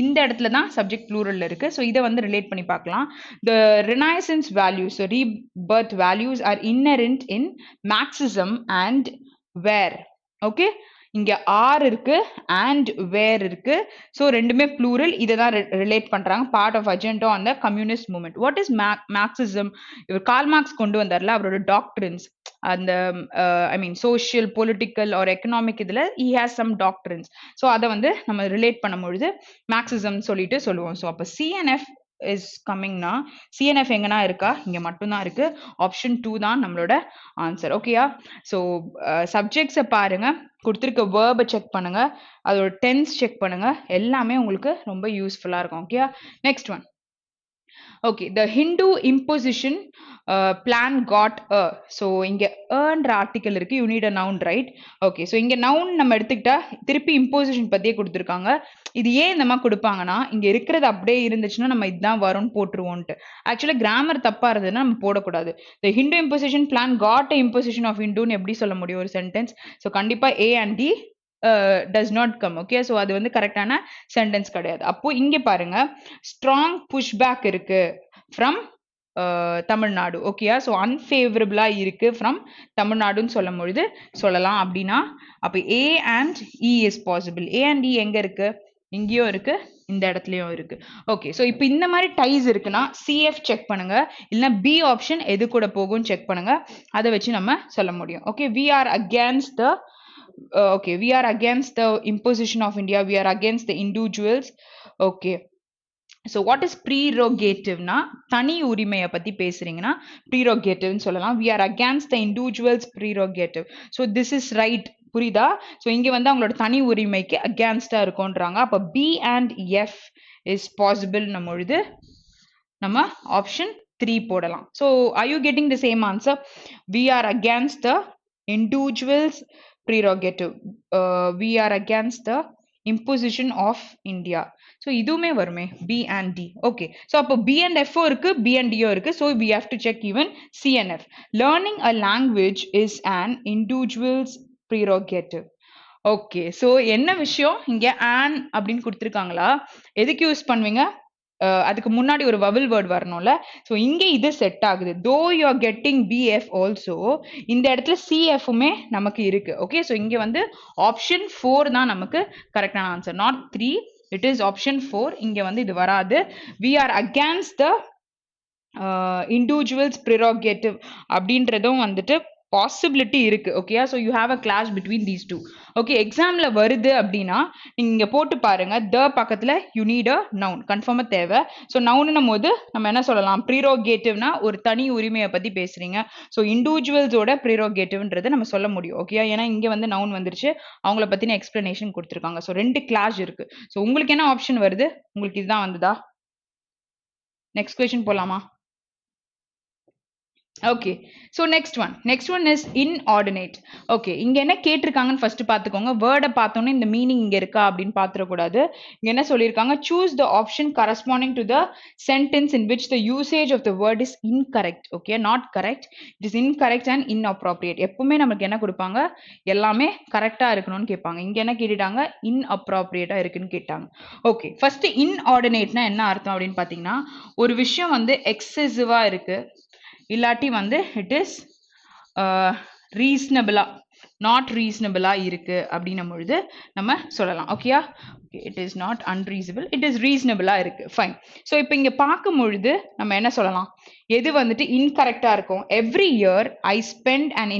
A: இந்த இடத்துல தான் சப்ஜெக்ட் ப்ளூரல்ல இருக்கு. ஸோ இதை வந்து ரிலேட் பண்ணி பார்க்கலாம். The renaissance values, rebirth values are inherent in Marxism and were. Okay. இங்க ஆர் இருக்கு அண்ட் வேர் இருக்கு. ஸோ ரெண்டுமே ப்ளூரல். இதை தான் ரிலேட் பண்றாங்க. Part of agenda on the communist movement. What is Marxism? இவர் கார்ல் மார்க்ஸ் கொண்டு வந்தார்ல, அவரோட டாக்டரின்ஸ், அந்த I mean social political or economic இதில் he has some doctrines. So அதை வந்து நம்ம ரிலேட் பண்ணும்பொழுது மார்க்சிசம் சொல்லிட்டு சொல்லுவோம். ஸோ அப்போ CNF is comingனா CNF எங்கன்னா இருக்கா? இங்க மட்டும்தான் இருக்கு. ஆப்ஷன் 2 தான் நம்மளோட ஆன்சர். ஓகேயா? ஸோ சப்ஜெக்ட்ஸை பாருங்க, கொடுத்துருக்க வேர்பை செக் பண்ணுங்க, அதோட டென்ஸ் செக் பண்ணுங்க, எல்லாமே உங்களுக்கு ரொம்ப யூஸ்ஃபுல்லா இருக்கும். ஓகேயா? Next one. ஓகே. த ஹிந்து இம்போசிஷன் பிளான் காட் அ. ஸோ இங்கே ஏன்ற ஆர்டிக்கல் இருக்கு. You need a noun, right? Okay. So இங்கே நவுன் நம்ம எடுத்துக்கிட்டா திருப்பி இம்போசிஷன் பற்றியே கொடுத்துருக்காங்க. இது ஏன் இந்த மாதிரி கொடுப்பாங்கன்னா இங்கே இருக்கிறது அப்படியே இருந்துச்சுன்னா நம்ம இதுதான் வரும்னு போட்டுருவோன்ட்டு. ஆக்சுவலாக கிராமர் தப்பாக இருந்ததுன்னா நம்ம போடக்கூடாது. The Hindu imposition plan got a imposition of ஹிந்துன்னு எப்படி சொல்ல முடியும் ஒரு சென்டென்ஸ்? ஸோ கண்டிப்பாக A and D does not come. Okay, so அது வந்து கரெக்டான சென்டென்ஸ் கிடையாது. அப்போ இங்க பாருங்க strong pushback இருக்கு from தமிழ்நாடு. ஓகேயா, ஸோ அன்ஃபேவரபிளா இருக்கு ஃப்ரம் தமிழ்நாடுன்னு சொல்லும் பொழுது சொல்லலாம். அப்படின்னா அப்போ A and E is possible. A and E எங்க இருக்கு? இங்கேயும் இருக்கு, இந்த இடத்துலயும் இருக்கு. ஓகே, ஸோ இப்போ இந்த மாதிரி டைஸ் இருக்குன்னா சிஎஃப் செக் பண்ணுங்க, இல்லைன்னா பி ஆப்ஷன் எது கூட போகும்னு செக் பண்ணுங்க. அதை வச்சு நம்ம சொல்ல முடியும். Okay, we are against the okay, we are against the imposition of India, we are against the individuals. Okay, so what is prerogative na தனி உரிமையை பத்தி பேசுறீங்கன்னா prerogative னு சொல்லலாம். We are against the individuals prerogative. So this is right. புரியுதா? So இங்க வந்து அவங்களோட தனி உரிமைக்கு அகேன்ஸ்டா இருக்கும்ன்றாங்க. அப்ப B and F is possible பொழுது நம்ம ஆப்ஷன் 3 போடலாம். So are you getting the same answer? We are against the individuals prerogative. We are against the imposition of India. So இதுவுமே வருமே B and D. Okay, so அப்போ B and F இருக்கு, B and D இருக்கு. So we have to check even C and F. Learning a language is an individual's prerogative. Okay, so என்ன விஷயம் இங்க on அப்படின்னு கொடுத்துருக்காங்களா? எதுக்கு யூஸ் பண்ணுவீங்க? அதுக்கு முன்னாடி ஒரு வவல் வேர்ட் வரணும்ல. ஸோ இங்கே இது செட் ஆகுது. Though you are getting PF also, இந்த இடத்துல சிஎஃப்மே நமக்கு இருக்கு. ஓகே, ஸோ இங்கே வந்து ஆப்ஷன் 4 தான் நமக்கு கரெக்டான answer, not 3. It is option 4. இங்கே வந்து இது வராது. We are against the individuals prerogative அப்படின்றதும் வந்துட்டு பாசிபிலிட்டி இருக்கு. ஓகேயா, so you have a clash between these two. Okay, எக்ஸாம்ல வருது அப்படின்னா நீங்க இங்க போட்டு பாருங்க, த பக்கத்துல யூ நீட் அ நவுன் கன்ஃபார்மா தேவை. ஸோ நவுன்னும் போது நம்ம என்ன சொல்லலாம்? ப்ரிரோகேட்டிவ்னா ஒரு தனி உரிமையை பத்தி பேசுறீங்க. ஸோ இண்டிவிஜுவல்ஸோட ப்ரிரோகேட்டிவ்ன்றதை நம்ம சொல்ல முடியும். ஓகே, ஏன்னா இங்க வந்து நவுன் வந்துருச்சு, அவங்கள பத்தின எக்ஸ்பிளனேஷன் கொடுத்துருக்காங்க. ஸோ 2 கிளாஷ் இருக்கு. ஸோ உங்களுக்கு என்ன ஆப்ஷன் வருது? உங்களுக்கு இதுதான் வந்ததா? நெக்ஸ்ட் கொஸ்டின் போலாமா? Okay, so next one is inordinate. Okay, இங்க என்ன கேட்டிருக்காங்கன்னு ஃபர்ஸ்ட் பார்த்துக்கோங்க. வேர்டை பார்த்தோன்னே இந்த மீனிங் இங்க இருக்கா அப்படின்னு பார்த்துடக்கூடாது. இங்க என்ன சொல்லியிருக்காங்க? Choose the option corresponding to the sentence in which the usage of the word is incorrect. Okay, not correct, it is incorrect and inappropriate. எப்பவுமே நமக்கு என்ன கொடுப்பாங்க? எல்லாமே கரெக்டா இருக்கணும்னு கேட்பாங்க. இங்க என்ன கேட்டுட்டாங்க? இன்அப்ராப்ரியேட்டா இருக்குன்னு கேட்டாங்க. ஓகே, ஃபர்ஸ்ட் இன்ஆர்டினேட்னா என்ன அர்த்தம் அப்படின்னு பார்த்தீங்கன்னா, ஒரு விஷயம் வந்து எக்ஸசிவா இருக்கு, இல்லாட்டி வந்து இட் இஸ் ரீசனபிளா, நாட் ரீசனபிளா இருக்கு அப்படின்னும் பொழுது நம்ம சொல்லலாம். ஓகேயா, it is not unreasonable, it is ரீசனபிளா இருக்கு. ஃபைன். ஸோ இப்போ இங்க பார்க்கும் பொழுது நம்ம என்ன சொல்லலாம்? எது வந்துட்டு இன்கரெக்டா இருக்கும்? Every year I spend an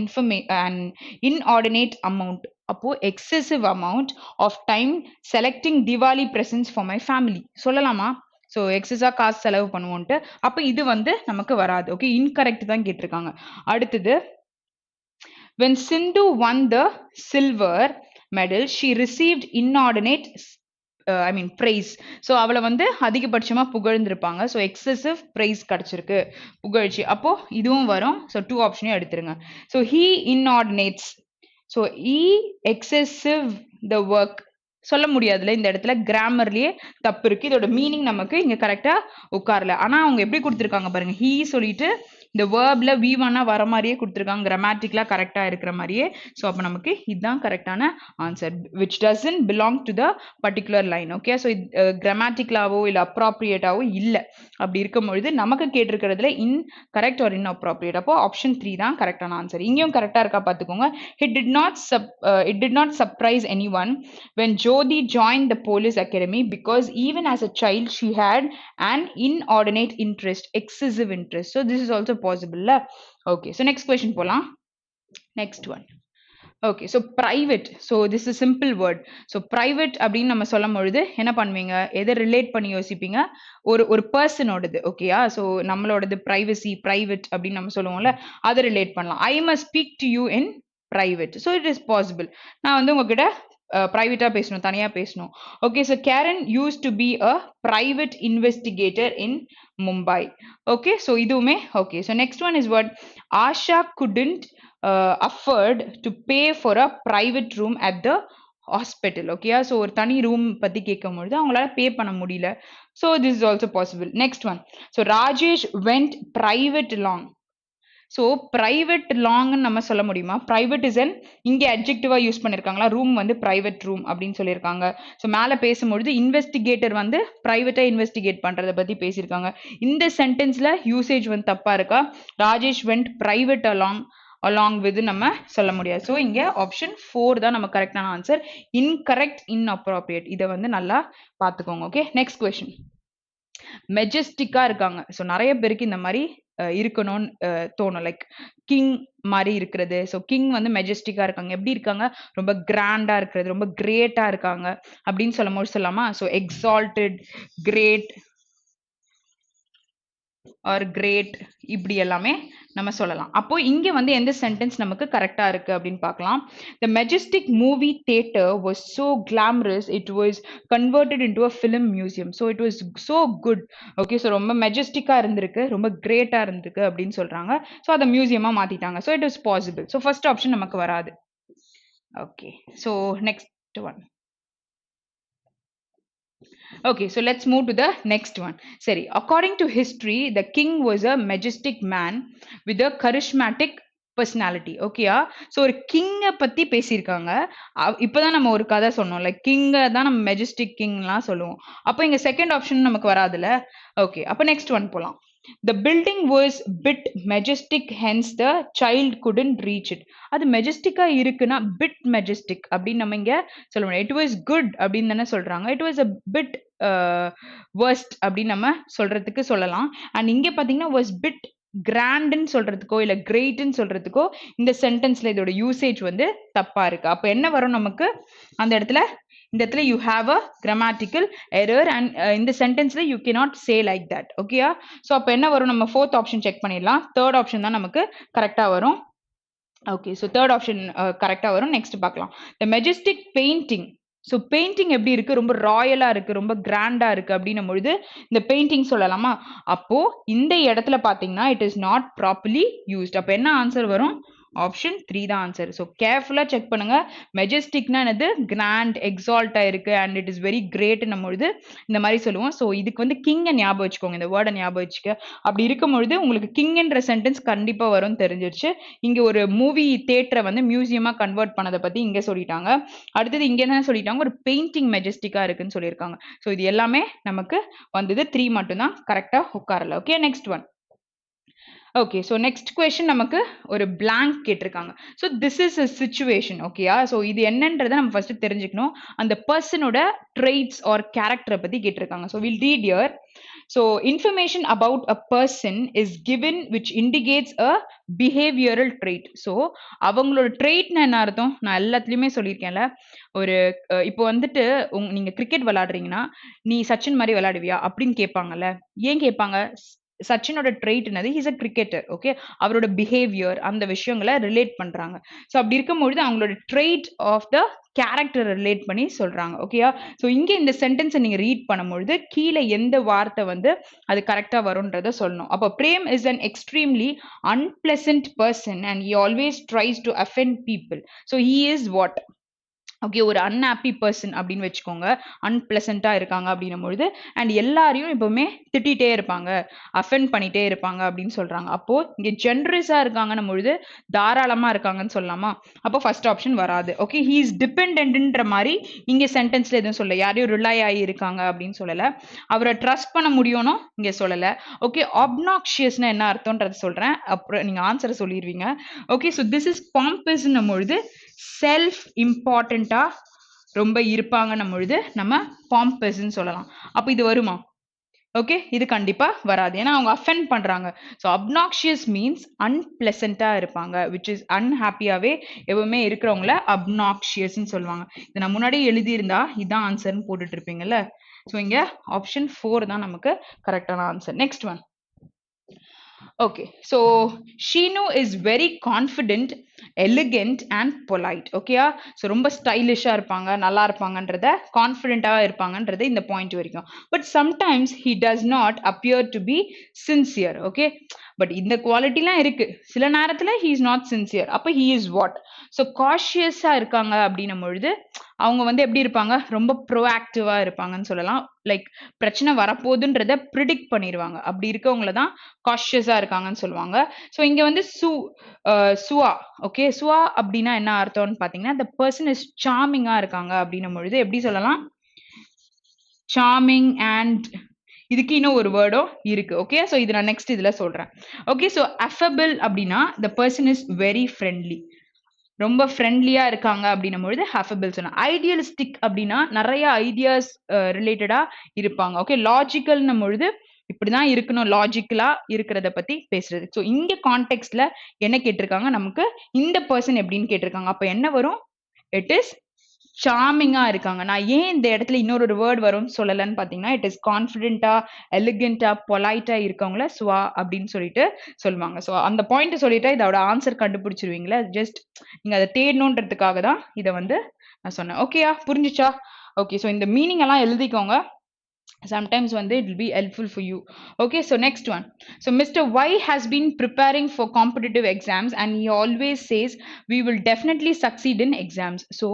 A: inordinate amount. அப்போ excessive amount of time selecting Diwali presents for my family சொல்லலாமா? ஸோ எக்ஸஸாக காசு செலவு பண்ணுவோன்ட்டு. அப்போ இது வந்து நமக்கு வராது. ஓகே, இன்கரெக்ட் தான் கேட்டிருக்காங்க. அடுத்தது, when Sindhu won the silver medal, she received inordinate praise. So அவளை வந்து அதிகபட்சமா புகழ்ந்திருப்பாங்க. ஸோ எக்ஸசிவ் பிரைஸ் கிடைச்சிருக்கு, புகழ்ச்சி. அப்போ இதுவும் வரும். ஸோ 2 ஆப்ஷனையும் எடுத்துருங்க. So he inordinates. So he excessive the work சொல்ல முடியாதுல, இந்த இடத்துல கிராமர்லயே தப்பு இருக்கு. இதோட மீனிங் நமக்கு இங்க கரெக்டா உட்காரல. ஆனா அவங்க எப்படி கொடுத்துருக்காங்க பாருங்க, ஹீ சொல்லிட்டு இந்த வேர்ப்ல V1 வர மாதிரியே கொடுத்துருக்காங்க, கிராமட்டிக்கலா கரெக்டா இருக்கிற மாதிரியே. ஸோ அப்போ நமக்கு இதுதான் கரெக்டான answer, which doesn't belong to the particular line. Okay, so கிராமட்டிக்கலாவோ இல்லை அப்ராப்ரியேட்டாவோ இல்லை. அப்படி இருக்கும்பொழுது நமக்கு கேட்டிருக்கிறதுல incorrect or inappropriate. அப்போ ஆப்ஷன் 3 தான் கரெக்டான ஆன்சர். இங்கேயும் கரெக்டா இருக்கா பார்த்துக்கோங்க. It did not surprise anyone when Jyoti joined the police academy because even as a child she had an inordinate interest, excessive interest. So this is also possible. Okay, so next question போலாம். Next one. Okay, so private. So this is simple word. So private அப்படின்னு நம்ம சொல்லும் பொழுது என்ன பண்ணுவீங்க? எதை relate பண்ணி யோசிப்பீங்க? ஒரு பர்சனோடது. ஓகேயா, ஸோ நம்மளோடது ப்ரைவசி, ப்ரைவேட் அப்படின்னு நம்ம சொல்லுவோம்ல, அதை ரிலேட் பண்ணலாம். I must speak to you in private. So it is possible. நான் வந்து உங்ககிட்ட ப்ரைவேட்டா பேசணும், தனியா பேசணும். Okay, so Karen used to be a private investigator in Mumbai. Okay, so இதுவுமே okay. So next one is what? Asha couldn't afford to pay for a private room at the hospital. ஓகேயா, so ஒரு தனி room பத்தி கேட்கும் பொழுது அவங்களால pay பண்ண முடியல. So this is also possible. Next one, so Rajesh went private long. So private லாங்னு நம்ம சொல்ல முடியுமா? பிரைவேட் இஸ் அன் இங்கே அட்ஜெக்டிவா யூஸ் பண்ணியிருக்காங்களா? ரூம் வந்து பிரைவேட் ரூம் அப்படின்னு சொல்லியிருக்காங்க. ஸோ மேலே பேசும்பொழுது இன்வெஸ்டிகேட்டர் வந்து பிரைவேட்டா இன்வெஸ்டிகேட் பண்றதை பத்தி பேசியிருக்காங்க. இந்த சென்டென்ஸ்ல யூசேஜ் வந்து தப்பா இருக்கா? Rajesh went private along with நம்ம சொல்ல முடியாது. ஸோ இங்க ஆப்ஷன் 4 தான் நம்ம கரெக்டான ஆன்சர். Incorrect, inappropriate. இதை வந்து நல்லா பார்த்துக்கோங்க. Okay, next question. மெஜஸ்டிக்கா இருக்காங்க. ஸோ நிறைய பேருக்கு இந்த மாதிரி இருக்கணும்னு தோணும். லைக் கிங் மாதிரி இருக்கிறது. ஸோ கிங் வந்து மெஜஸ்டிக்கா இருக்காங்க. எப்படி இருக்காங்க? ரொம்ப கிராண்டா இருக்கிறது, ரொம்ப கிரேட்டா இருக்காங்க அப்படின்னு சொல்லும் போது சொல்லலாமா? So exalted, great or great, இப்படி எல்லாமே நம்ம சொல்லலாம். அப்போ இங்க வந்து எந்த சென்டென்ஸ் நமக்கு கரெக்டா இருக்கு அப்படின்னு பார்க்கலாம். The majestic movie theater was so glamorous it was converted into a film museum. So it was so good. Okay, so ரொம்ப மெஜஸ்டிக்கா இருந்திருக்கு, ரொம்ப கிரேட்டா இருந்திருக்கு அப்படின்னு சொல்றாங்க. ஸோ அதை மியூசியமா மாத்திட்டாங்க. So it is possible. So first option நமக்கு வராது. Okay, so next one. Okay, so let's move to the next one. Seri, according to history, the king was a majestic man with a charismatic personality. ஓகேயா? So ஒரு கிங்கை பத்தி பேசியிருக்காங்க. இப்போதான் நம்ம ஒரு கதை சொன்னோம். லைக் கிங்கை தான் நம்ம மெஜஸ்டிக் கிங்லாம் சொல்லுவோம். அப்போ இங்க செகண்ட் ஆப்ஷன் நமக்கு வராதுல்ல. ஓகே, அப்போ நெக்ஸ்ட் ஒன் போலாம். The building was bit majestic, hence the child couldn't reach it. அது மெஜஸ்டிக்கா இருக்குன்னா bit majestic அப்படின்னு நம்ம இங்க சொல்ல முடியும். It was good அப்படின்னு தானே சொல்றாங்க. It was a bit worst அப்படின்னு நம்ம சொல்றதுக்கு சொல்லலாம். அண்ட் இங்க பாத்தீங்கன்னா was bit கிராண்ட்னு சொல்றதுக்கோ இல்ல கிரேட்னு சொல்றதுக்கோ இந்த சென்டென்ஸ்ல இதோட யூசேஜ் வந்து தப்பா இருக்கு. அப்ப என்ன வரும் நமக்கு அந்த இடத்துல? இந்த இடத்துல you have a grammatical error and இந்த சென்டென்ஸ்ல you cannot say like that. ஓகேயா? ஸோ அப்போ என்ன வரும்? நம்ம ஃபோர்த் ஆப்ஷன் செக் பண்ணிடலாம். தேர்ட் ஆப்ஷன் தான் நமக்கு கரெக்டா வரும். ஓகே, ஸோ தேர்ட் ஆப்ஷன் கரெக்டா வரும். நெக்ஸ்ட் பார்க்கலாம். The majestic painting. So painting எப்படி இருக்கு? ரொம்ப ராயலா இருக்கு, ரொம்ப கிராண்டா இருக்கு அப்படின்னும் பொழுது இந்த பெயிண்டிங் சொல்லலாமா? அப்போ இந்த இடத்துல பாத்தீங்கன்னா it is not properly used. அப்போ என்ன ஆன்சர் வரும்? ஆப்ஷன் 3 தான் ஆன்சர். ஸோ கேர்ஃபுல்லா செக் பண்ணுங்க. மெஜஸ்டிக்னா என்னது? கிராண்ட், எக்ஸால்ட்டா இருக்கு and it is very great பொழுது இந்த மாதிரி சொல்லுவோம். ஸோ இதுக்கு வந்து கிங்கை ஞாபகம் வச்சுக்கோங்க, இந்த வேர்டை ஞாபகம் வச்சுக்க. அப்படி இருக்கும் பொழுது உங்களுக்கு கிங்ன்ற சென்டென்ஸ் கண்டிப்பா வரும் தெரிஞ்சிருச்சு. இங்க ஒரு மூவி தியேட்டரை வந்து மியூசியமா கன்வெர்ட் பண்ணதை பத்தி இங்க சொல்லிட்டாங்க. அடுத்தது இங்க என்ன சொல்லிட்டாங்க? ஒரு பெயிண்டிங் மெஜஸ்டிக்கா இருக்குன்னு சொல்லியிருக்காங்க. ஸோ இது எல்லாமே நமக்கு வந்தது 3 மட்டும் தான் கரெக்டா உட்காரல. Okay, next one. Okay, so next question நமக்கு ஒரு blank கேட்டிருக்காங்க. So this is a situation. ஓகேயா? ஸோ இது என்னன்றதை நம்ம ஃபர்ஸ்ட் தெரிஞ்சுக்கணும். அந்த பர்சனோட ட்ரெய்ட்ஸ் ஆர் கேரக்டரை பத்தி கேட்டிருக்காங்க. So will read here. So information about a person is given which indicates a behavioural trait. So அவங்களோட ட்ரெய்ட்னு என்ன அர்த்தம்? நான் எல்லாத்துலேயுமே சொல்லியிருக்கேன்ல. ஒரு இப்போ வந்துட்டு நீங்க கிரிக்கெட் விளையாடுறீங்கன்னா நீ சச்சின் மாதிரி விளையாடுவியா அப்படின்னு கேட்பாங்கல்ல. ஏன் கேட்பாங்க? சச்சினோட ட்ரெய்ட் என்னது? He's a cricketer. ஓகே, அவரோட பிஹேவியர் அந்த விஷயங்களை ரிலேட் பண்றாங்க. ஸோ அப்படி இருக்கும்பொழுது அவங்களோட trait of the character relate பண்ணி சொல்றாங்க. ஓகேயா? ஸோ இங்க இந்த சென்டென்ஸை நீங்க ரீட் பண்ணும்பொழுது கீழே எந்த வார்த்தை வந்து அது கரெக்டா வரும்ன்றத சொல்லணும். அப்போ Prem is an extremely unpleasant person and he always tries to offend people. So he is what? Okay, ஒரு அன்ஹாப்பி பர்சன் அப்படின்னு வச்சுக்கோங்க. அன்பிளசண்டா இருக்காங்க அப்படின்னும் பொழுது அண்ட் எல்லாரையும் எப்பவுமே திட்டிகிட்டே இருப்பாங்க, அஃபெண்ட் பண்ணிட்டே இருப்பாங்க அப்படின்னு சொல்றாங்க. அப்போ இங்க ஜென்ரஸா இருக்காங்கன்னும் பொழுது தாராளமா இருக்காங்கன்னு சொல்லலாமா? அப்போ ஃபர்ஸ்ட் ஆப்ஷன் வராது. ஓகே, ஹீ இஸ் டிபெண்டன்ட்ன்ற மாதிரி இங்க சென்டென்ஸ்ல எதுவும் சொல்ல, யாரையும் ரிலை ஆகி இருக்காங்க அப்படின்னு சொல்லல. அவரை ட்ரஸ்ட் பண்ண முடியும்னு இங்க சொல்லல. ஓகே, ஆப்னாக்ஷியஸ்னா என்ன அர்த்தம்ன்றது சொல்றேன், அப்புறம் நீங்க ஆன்சரை சொல்லிடுவீங்க. ஓகே, ஸோ திஸ் இஸ் பாம்பஸ்ன்னும் பொழுது செல்ஃப் இம்பார்ட்டண்டா ரொம்ப இருப்பாங்கன்னும் பொழுது நம்ம பாம்பஸ்ன்னு சொல்லலாம். அப்ப இது வருமா? ஓகே, இது கண்டிப்பா வராது. ஏன்னா அவங்க அஃபெண்ட் பண்றாங்க. ஸோ அப்னாக்ஷியஸ் மீன்ஸ் அன்பிளசண்டா இருப்பாங்க, விச் இஸ் அன்ஹாப்பியாவே எப்பவுமே இருக்கிறவங்கள அப்னாக்ஷியஸ்ன்னு சொல்லுவாங்க. இதை நான் முன்னாடி எழுதியிருந்தா இதான் ஆன்சர்னு போட்டுட்டு இருப்பீங்கல்ல. ஸோ இங்க ஆப்ஷன் 4 தான் நமக்கு கரெக்டான answer. Next one. Okay, so Sheenu is very confident, elegant and polite. ஓகேயா? ஸோ ரொம்ப ஸ்டைலிஷா இருப்பாங்க, நல்லா இருப்பாங்கன்றத, கான்ஃபிடென்ட்டா இருப்பாங்கன்றது இந்த பாயிண்ட் வரைக்கும். But sometimes he does not appear to be sincere. Okay, but இந்த குவாலிட்டிலாம் இருக்கு. சில நேரத்துல he is not sincere. அப்ப he is what? ஸோ காஷியஸா இருக்காங்க அப்படின்னும் பொழுது அவங்க வந்து எப்படி இருப்பாங்க? ரொம்ப ப்ரோஆக்டிவா இருப்பாங்கன்னு சொல்லலாம். லைக் பிரச்சனை வரப்போகுதுன்றத ப்ரிடிக்ட் பண்ணிடுவாங்க. அப்படி இருக்கவங்கள தான் காஷியஸா இருக்காங்க இருக்காங்கன்னு சொல்லுவாங்க. ஸோ இங்க வந்து சுவா. ஓகே, சுவா அப்படின்னா என்ன அர்த்தம்னு பாத்தீங்கன்னா the person is charming-ஆ இருக்காங்க அப்படின்னும் பொழுது எப்படி சொல்லலாம்? சார்மிங் அண்ட் இதுக்கு இன்னும் ஒரு வேர்டும் இருக்கு. ஓகே, ஸோ இது நான் நெக்ஸ்ட் இதுல சொல்றேன். ஓகே, ஸோ affable அப்படின்னா the person is very friendly. ரொம்ப ஃப்ரெண்ட்லியா இருக்காங்க அப்படின்னும் பொழுது affable சொன்னா. ஐடியலிஸ்டிக் அப்படின்னா நிறைய ஐடியாஸ் ரிலேட்டடா இருப்பாங்க. ஓகே, லாஜிக்கல்னும் பொழுது இப்படிதான் இருக்கணும், லாஜிக்கலா இருக்கிறத பத்தி பேசுறது. ஸோ இங்க கான்டெக்ட்ல என்ன கேட்டிருக்காங்க, நமக்கு இந்த பர்சன் எப்படின்னு கேட்டிருக்காங்க. அப்ப என்ன வரும்? இட் இஸ் சார்மிங்கா இருக்காங்க. நான் ஏன் இந்த இடத்துல இன்னொரு வேர்ட் வரும்னு சொல்லலன்னு பாத்தீங்கன்னா, இட் இஸ் கான்ஃபிடென்ட்டா, எலிகென்ட்டா, பொலைட்டா இருக்கவங்கள சுவா அப்படின்னு சொல்லிட்டு சொல்லுவாங்க. ஸோ அந்த பாயிண்ட் சொல்லிட்டா இதோட ஆன்சர் கண்டுபிடிச்சிருவீங்களா? ஜஸ்ட் நீங்க அதை தேடணுன்றதுக்காக தான் இதை வந்து நான் சொன்னேன். ஓகேயா, புரிஞ்சுச்சா? ஓகே, ஸோ இந்த மீனிங் எல்லாம் எழுதிக்கோங்க. Sometimes one day it will be helpful for you. Okay, so next one. So Mr. Y has been preparing for competitive exams and he always says we will definitely succeed in exams. So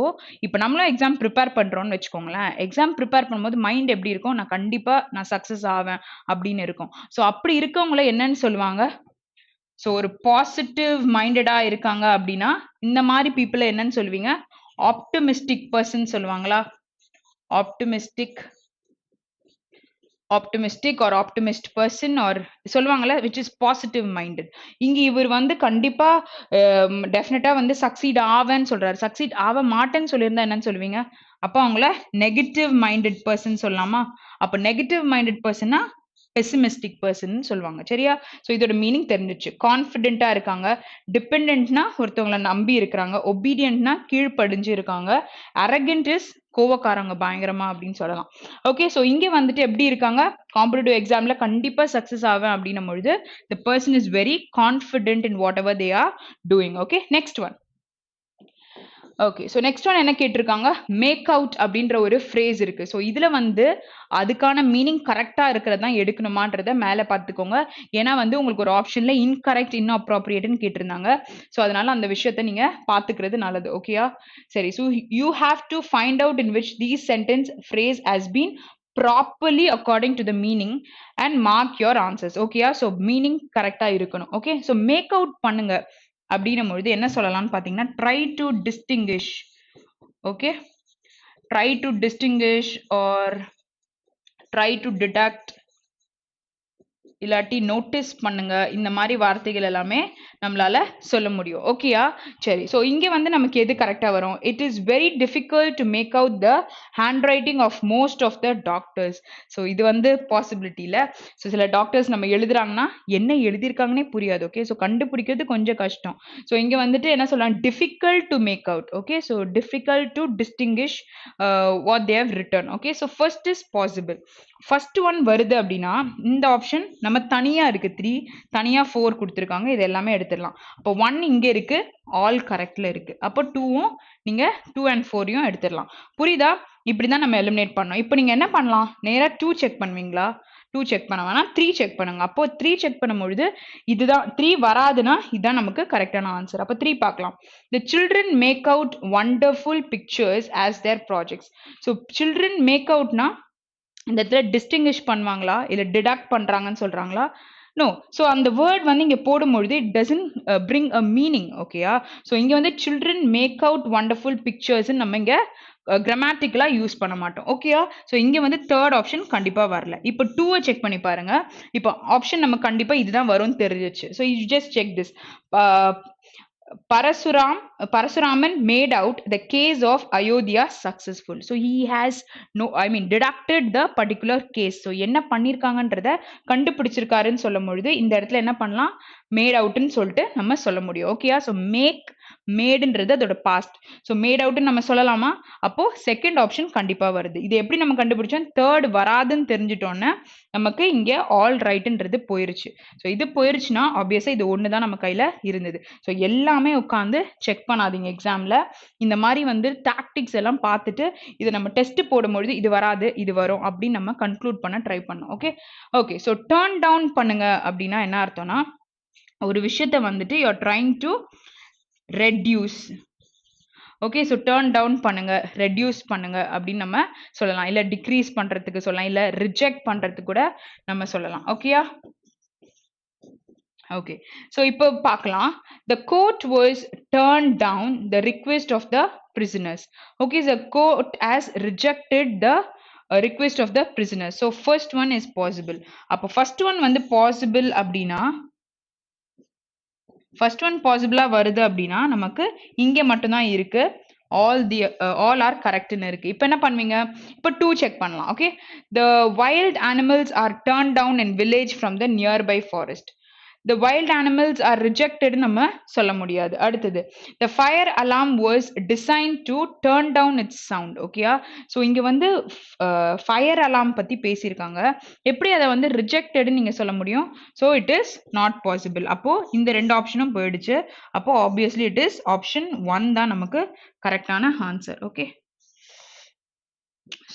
A: இப்போ நம்மளும் exam prepare பண்றோம்னு வச்சுக்கோங்களேன். Exam prepare பண்ணும்போது mind எப்படி இருக்கும்? நான் கண்டிப்பா நான் சக்சஸ் ஆவேன் அப்படின்னு இருக்கும். ஸோ அப்படி இருக்கவங்கள என்னன்னு சொல்லுவாங்க? ஸோ ஒரு பாசிட்டிவ் மைண்டடா இருக்காங்க அப்படின்னா இந்த மாதிரி பீப்புளை என்னன்னு சொல்லுவீங்க? ஆப்டிமிஸ்டிக் பர்சன் சொல்லுவாங்களா? Optimistic or optimist person or சொல்லுவாங்கல்ல விச் இஸ் பாசிட்டிவ் மைண்டட். இங்க இவர் வந்து கண்டிப்பா டெஃபினட்டா வந்து சக்சீட் ஆவேன்னு சொல்றாரு. சக்சீட் ஆக மாட்டேன்னு சொல்லியிருந்தா என்னன்னு சொல்லுவீங்க? அப்போ அவங்கள நெகட்டிவ் மைண்டட் பர்சன் சொல்லலாமா? அப்ப நெகட்டிவ் மைண்டட் பர்சனா பெசிமிஸ்டிக் பர்சன் சொல்லுவாங்க. சரியா? ஸோ இதோட மீனிங் தெரிஞ்சிச்சு. கான்ஃபிடென்ட்டா இருக்காங்க, டிபெண்டன்ட்னா ஒருத்தவங்களை நம்பி இருக்கிறாங்க, ஒபீடியன்ட்னா கீழ்ப்படிஞ்சு இருக்காங்க, அரகண்ட் இஸ் கோவக்காரங்க பயங்கரமா அப்படின்னு சொல்லலாம். ஓகே, ஸோ இங்க வந்துட்டு எப்படி இருக்காங்க? காம்படிட்டிவ் எக்ஸாம்ல கண்டிப்பா சக்சஸ் ஆவேன் அப்படின்னும் பொழுது the person is very confident in whatever they are doing. Okay, next one. Okay, so next one என்ன கேட்டிருக்காங்க? மேக் அவுட் அப்படின்ற ஒரு ஃப்ரேஸ் இருக்கு. ஸோ இதுல வந்து அதுக்கான மீனிங் கரெக்டா இருக்கிறது தான் எடுக்கணுமான்றத மேல பார்த்துக்கோங்க. ஏன்னா வந்து உங்களுக்கு ஒரு ஆப்ஷன்ல இன்கரெக்ட், இன்அப்ராப்ரியேட்னு கேட்டிருந்தாங்க. ஸோ அதனால அந்த விஷயத்த நீங்க பார்த்துக்கிறது நல்லது. ஓகேயா? சரி, so you have to find out in which these sentence phrase has been properly according to the meaning and mark your answers. ஓகேயா? ஸோ மீனிங் கரெக்டா இருக்கணும். ஓகே, ஸோ மேக் அவுட் பண்ணுங்க அப்படின்னும் பொழுது என்ன சொல்லலாம்னு பாத்தீங்கன்னா try to distinguish. okay, try to distinguish or try to deduct இல்லாட்டி நோட்டீஸ் பண்ணுங்க. இந்த மாதிரி வார்த்தைகள் எல்லாமே நம்மளால சொல்ல முடியும். ஓகேயா? சரி, ஸோ இங்க வந்து நமக்கு எது கரெக்டா வரும்? It is very difficult to make out the handwriting of most of the doctors. So இது வந்து பாசிபிலிட்டி இல்லை. ஸோ சில டாக்டர்ஸ் நம்ம எழுதுறாங்கன்னா என்ன எழுதியிருக்காங்கன்னே புரியாது. ஓகே, ஸோ கண்டுபிடிக்கிறது கொஞ்சம் கஷ்டம். ஸோ இங்க வந்துட்டு என்ன சொல்லலாம்? Difficult to make out. Okay, so difficult to distinguish what they have written. Okay, so first is possible. First one வருது அப்படின்னா இந்த ஆப்ஷன் நம்ம தனியா இருக்கு, 3 தனியா 4 கொடுத்துருக்காங்க. இது எல்லாமே எடுத்துடலாம். அப்போ 1 இங்க இருக்கு, ஆல் கரெக்ட்ல இருக்கு. அப்போ 2வும் நீங்க 2 and 4யும் எடுத்துடலாம். புரியுதா? இப்படிதான் நம்ம எலிமினேட் பண்ணோம். இப்போ நீங்க என்ன பண்ணலாம்? நேரா 2 செக் பண்ணுவீங்களா? 2 செக் பண்ண வேணாம், 3 செக் பண்ணுங்க. அப்போ 3 செக் பண்ணும்பொழுது இதுதான் 3 வராதுன்னா இதுதான் நமக்கு கரெக்டான ஆன்சர். அப்போ 3 பார்க்கலாம். The children make out wonderful pictures as their projects. So children make outனா இந்த இடத்துல டிஸ்டிங்கிஷ் பண்ணுவாங்களா இல்ல டிடக்ட் பண்றாங்கன்னு சொல்றாங்களா? நோ. ஸோ அந்த வேர்ட் வந்து இங்க போடும்பொழுது it doesn't bring a meaning. ஓகேயா? ஸோ இங்க வந்து children make out wonderful pictures நம்ம இங்க கிராமட்டிக்கலா யூஸ் பண்ண மாட்டோம். ஓகேயா? ஸோ இங்க வந்து தேர்ட் ஆப்ஷன் கண்டிப்பா வரல. இப்போ 2 செக் பண்ணி பாருங்க. இப்போ ஆப்ஷன் நம்ம கண்டிப்பா இதுதான் வரும்னு தெரிஞ்சிச்சு. So you just check this. Parasuraman made out the case of Ayodhya successful. So he has deducted the particular case. So என்ன பண்ணிருக்காங்கன்றத கண்டுபிடிச்சிருக்காருன்னு சொல்லும் பொழுது இந்த இடத்துல என்ன பண்ணலாம்? மேட் அவுட்னு சொல்லிட்டு நம்ம சொல்ல முடியும். ஓகேயா? ஸோ மேடுன்றது அதோட பாஸ்ட். ஸோ மேட் அவுட்னு நம்ம சொல்லலாமா? அப்போ செகண்ட் ஆப்ஷன் கண்டிப்பா வருது. இது எப்படி நம்ம கண்டுபிடிச்சோம்? தேர்ட் வராதுன்னு தெரிஞ்சிட்டோன்னு நமக்கு இங்க ஆல் ரைட்ன்றது போயிருச்சு. ஸோ இது போயிருச்சுன்னா ஆப்வியஸா இது ஒன்று தான் நம்ம கையில இருந்தது. ஸோ எல்லாமே உட்காந்து செக் பண்ணாதீங்க எக்ஸாம்ல. இந்த மாதிரி வந்து டாக்டிக்ஸ் எல்லாம் பார்த்துட்டு இதை நம்ம டெஸ்ட் போடும்பொழுது இது வராது இது வரும் அப்படின்னு நம்ம கன்க்ளூட் பண்ண ட்ரை பண்ணோம். Okay okay. So turn down பண்ணுங்க அப்படின்னா என்ன அர்த்தம்னா ஒரு விஷயத்த வந்துட்டு you are trying to reduce. Okay, so turn down பண்ணுங்க, ரெடியூஸ் பண்ணுங்க அப்படின்னு நம்ம சொல்லலாம். இல்லை டிக்ரீஸ் பண்றதுக்கு சொல்லலாம், இல்லை ரிஜெக்ட் பண்றதுக்கு கூட நம்ம சொல்லலாம். ஓகேயா? Okay. So இப்போ பார்க்கலாம். The court was turned down the request of the prisoners. Okay, the court has rejected the request of the prisoners. So first one is possible. அப்போ first one வந்து possible அப்படின்னா ஃபர்ஸ்ட் ஒன் பாசிபிளா வருது அப்படின்னா நமக்கு இங்க மட்டும்தான் இருக்கு all are கரெக்ட்னு இருக்கு. இப்போ என்ன பண்ணுவீங்க? இப்போ 2 செக் பண்ணலாம். Okay, the wild animals are turned down in village from the nearby forest. The wild animals are rejected நம்ம சொல்ல முடியாது. அடுத்தது the fire alarm was designed to turn down its sound. ஓகேயா? ஸோ இங்க வந்து ஃபயர் அலாம் பத்தி பேசியிருக்காங்க. எப்படி அதை வந்து ரிஜெக்டட் நீங்க சொல்ல முடியும்? So it is not possible. அப்போ இந்த ரெண்டு ஆப்ஷனும் போயிடுச்சு. அப்போ ஆப்வியஸ்லி இட் இஸ் ஆப்ஷன் 1 தான் நமக்கு கரெக்டான answer. Okay,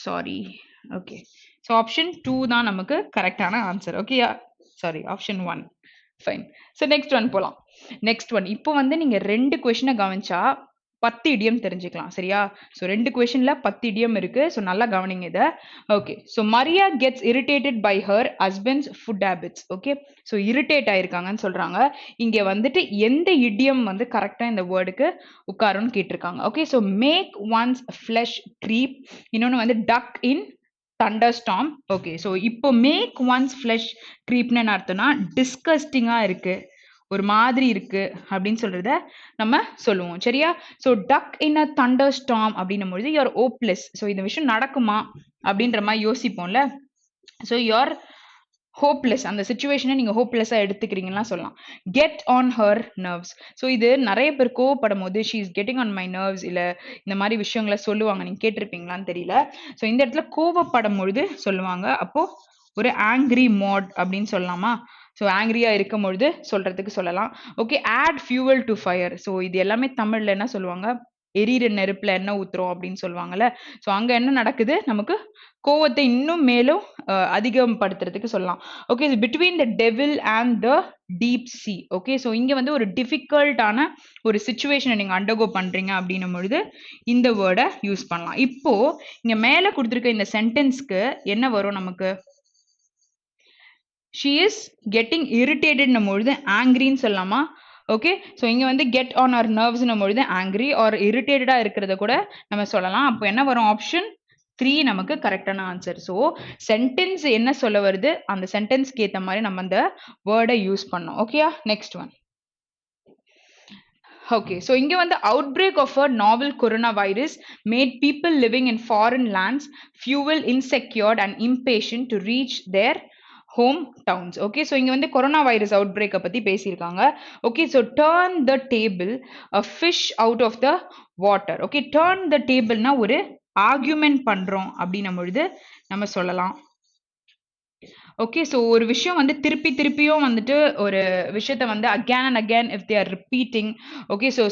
A: sorry. Okay, so option 2 தான் நமக்கு கரெக்டான ஆன்சர். ஓகேயா? Sorry, option 1. Fine. So next one போலாம். நெக்ஸ்ட் ஒன் இப்போ வந்து நீங்க 2 கொஸ்டினை கவனிச்சா 10 இடியம் தெரிஞ்சுக்கலாம். சரியா? ஸோ 2 கொஸ்டின்ல 10 இடியம் இருக்கு. ஸோ நல்லா கவனிங்க இதை. Okay, so Maria gets irritated by her husband's food habits. Okay, so irritate ஆயிருக்காங்கன்னு சொல்றாங்க. இங்க வந்துட்டு எந்த இடியம் வந்து கரெக்டா இந்த வேர்டுக்கு உட்காரும்னு கேட்டிருக்காங்க. Okay, so make one's flesh creep, இன்னொன்னு வந்து tuck in thunderstorm. Okay, so இப்போ மேக் ஒன்ஸ் ஃபிளஷ் க்ரீப்னு என்ன அர்த்தம்னா டிஸ்கஸ்டிங்கா இருக்கு, ஒரு மாதிரி இருக்கு அப்படின்னு சொல்றத நம்ம சொல்லுவோம். சரியா? ஸோ டக் இன் அ தண்டர் ஸ்டார்ம் அப்படின்னும் பொழுது யூஆர் ஹோப்லெஸ். ஸோ இந்த விஷயம் நடக்குமா அப்படின்ற மாதிரி யோசிப்போம்ல. ஸோ யூஆர் ஹோப்லெஸ், அந்த சுச்சுவேஷனை நீங்க ஹோப்லெஸ்ஸா எடுத்துக்கிறீங்கன்னா சொல்லலாம். Get on her nerves. So இது நிறைய பேர் கோவப்படும் போது she is getting on my nerves இல்ல இந்த மாதிரி விஷயங்களை சொல்லுவாங்க. நீங்க கேட்டிருப்பீங்களான்னு தெரியல. ஸோ இந்த இடத்துல கோவப்படும் பொழுது சொல்லுவாங்க. அப்போ ஒரு ஆங்கிரி மோட் அப்படின்னு சொல்லலாமா? ஸோ ஆங்கிரியா இருக்கும் பொழுது சொல்றதுக்கு சொல்லலாம். Okay, add fuel to fire. So இது எல்லாமே தமிழ்ல என்ன சொல்லுவாங்க? எரியிற நெருப்புல எண்ணெய் ஊத்துறோம் அப்படின்னு சொல்லுவாங்கல்ல. ஸோ அங்க என்ன நடக்குது? நமக்கு கோவத்தை இன்னும் மேலும் அதிகப்படுத்துறதுக்கு சொல்லலாம். Okay, between the devil and the deep C. Okay, so இங்க வந்து ஒரு டிஃபிகல்ட்டான ஒரு சுச்சுவேஷனை நீங்க அண்டர்கோ பண்றீங்க அப்படின்னும் பொழுது இந்த வேர்டை யூஸ் பண்ணலாம். இப்போ இங்க மேல கொடுத்துருக்க இந்த சென்டென்ஸ்க்கு என்ன வரும் நமக்கு? she is getting irritated பொழுது ஆங்கிரின்னு சொல்லலாமா? ஓகே, ஸோ இங்க வந்து கெட் ஆன் அவர் நர்வ்ஸ் பொழுது ஆங்கிரி ஆர் இரிட்டேட்டடா இருக்கிறத கூட நம்ம சொல்லலாம். அப்போ என்ன வரும்? ஆப்ஷன் 3 நமக்கு கரெக்டான ஆன்சர். ஸோ சென்டென்ஸ் என்ன சொல்ல வருது அந்த சென்டென்ஸ்க்கு ஏற்ற மாதிரி நம்ம அந்த வேர்டை யூஸ் பண்ணோம். ஓகேயா? Next one. ஓகே, ஸோ இங்க வந்து outbreak of a novel corona virus made people living in foreign lands feel insecure and impatient to reach their home towns. Okay, so இங்க வந்து கொரோனா வைரஸ் அவுட் பிரேக்கை பத்தி பேசியிருக்காங்க. Okay, so turn the table a fish out of the water. Okay, turn the டேபிள்னா ஒரு argument பண்றோம் அப்படின்னும் பொழுது நம்ம சொல்லலாம். ஓகே, ஸோ ஒரு விஷயம் வந்து திருப்பி திருப்பியும் வந்துட்டு ஒரு விஷயத்த வந்து again and again if they are repeating. Okay, so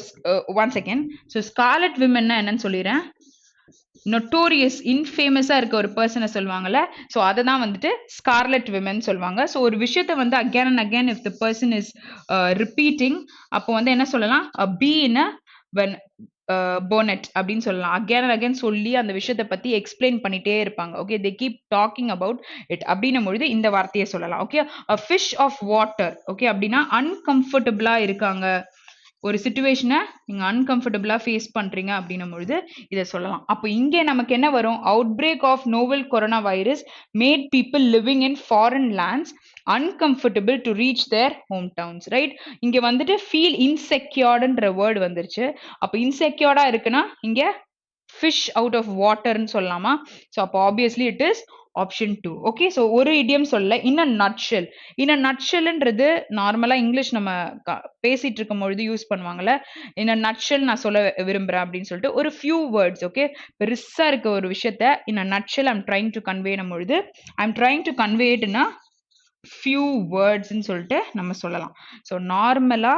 A: one second. So scarlet விமன்னா என்னன்னு சொல்லிடுறேன். நொட்டோரியஸ் இன்ஃபேமஸா இருக்க ஒரு பர்சனை சொல்லுவாங்கல்ல. ஸோ அதை தான் வந்துட்டு ஸ்கார்லெட் விமன் சொல்லுவாங்க. ஸோ ஒரு விஷயத்த வந்து again and again if the person is repeating அப்போ வந்து என்ன சொல்லலாம்? Be in a when bonnet அப்படின்னு சொல்லலாம். அகேன் அண்ட் அகேன் சொல்லி அந்த விஷயத்தை பத்தி எக்ஸ்பிளைன் பண்ணிட்டே இருப்பாங்க. Okay, they keep talking about it அப்படின்னும் பொழுது இந்த வார்த்தையை சொல்லலாம். Okay, fish of water. Okay, அப்படின்னா அன்கம்ஃபர்டபுளா இருக்காங்க, ஒரு சிச்சுவேஷனை நீங்க அன்கம்ஃபர்டபுளா ஃபேஸ் பண்றீங்க அப்படின்னும் பொழுது இதை சொல்லலாம். அப்போ இங்கே நமக்கு என்ன வரும்? Outbreak of novel corona virus made people living in foreign lands uncomfortable to reach their hometowns, right? இங்க வந்துட்டு feel insecureன்ற வேர்டு வந்துருச்சு. அப்போ இன்செக்யூர்டா இருக்குன்னா இங்க fish out of waterன்னு சொல்லலாமா? ஸோ அப்போ obviously it is option 2. Okay, so ஒரு இடியம் சொல்ல இன் அ நட்ஷெல். இன் அ நட்ஷெல்ன்றது நார்மலா இங்கிலீஷ் நம்ம பேசிட்டு இருக்கும் பொழுது யூஸ் பண்ணுவாங்கல்ல. இன் அ நட்ஷெல் நான் சொல்ல விரும்புறேன் அப்படின்னு சொல்லிட்டு ஒரு ஃபியூ வேர்ட்ஸ். ஓகே, பெருசா இருக்க ஒரு விஷயத்த in a nutshell I'm trying to convey பொழுது ஐம் ட்ரைங் டு கன்வே இட்னா ஃபியூ வேர்ட்ஸ்ன்னு சொல்லிட்டு நம்ம சொல்லலாம். ஸோ நார்மலா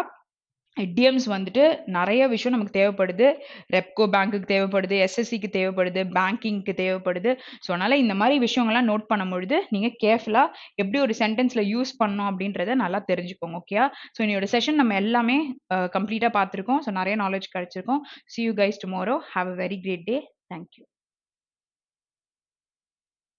A: இடியம்ஸ் வந்துட்டு நிறைய விஷயம் நமக்கு தேவைப்படுது. ரெப்கோ பேங்க்குக்கு தேவைப்படுது, எஸ்எஸ்சிக்கு தேவைப்படுது, பேங்கிங்க்கு தேவைப்படுது. ஸோ அதனால இந்த மாதிரி விஷயங்கள்லாம் நோட் பண்ணும் பொழுது நீங்க கேர்ஃபுல்லா எப்படி ஒரு சென்டென்ஸ்ல யூஸ் பண்ணணும் அப்படின்றத நல்லா தெரிஞ்சுக்கோங்க. ஓகேயா? ஸோ இன்னையோட செஷன் நம்ம எல்லாமே கம்ப்ளீட்டா பார்த்துருக்கோம். ஸோ நிறைய knowledge கிடைச்சிருக்கோம். See you guys tomorrow. Have a very great day. Thank you.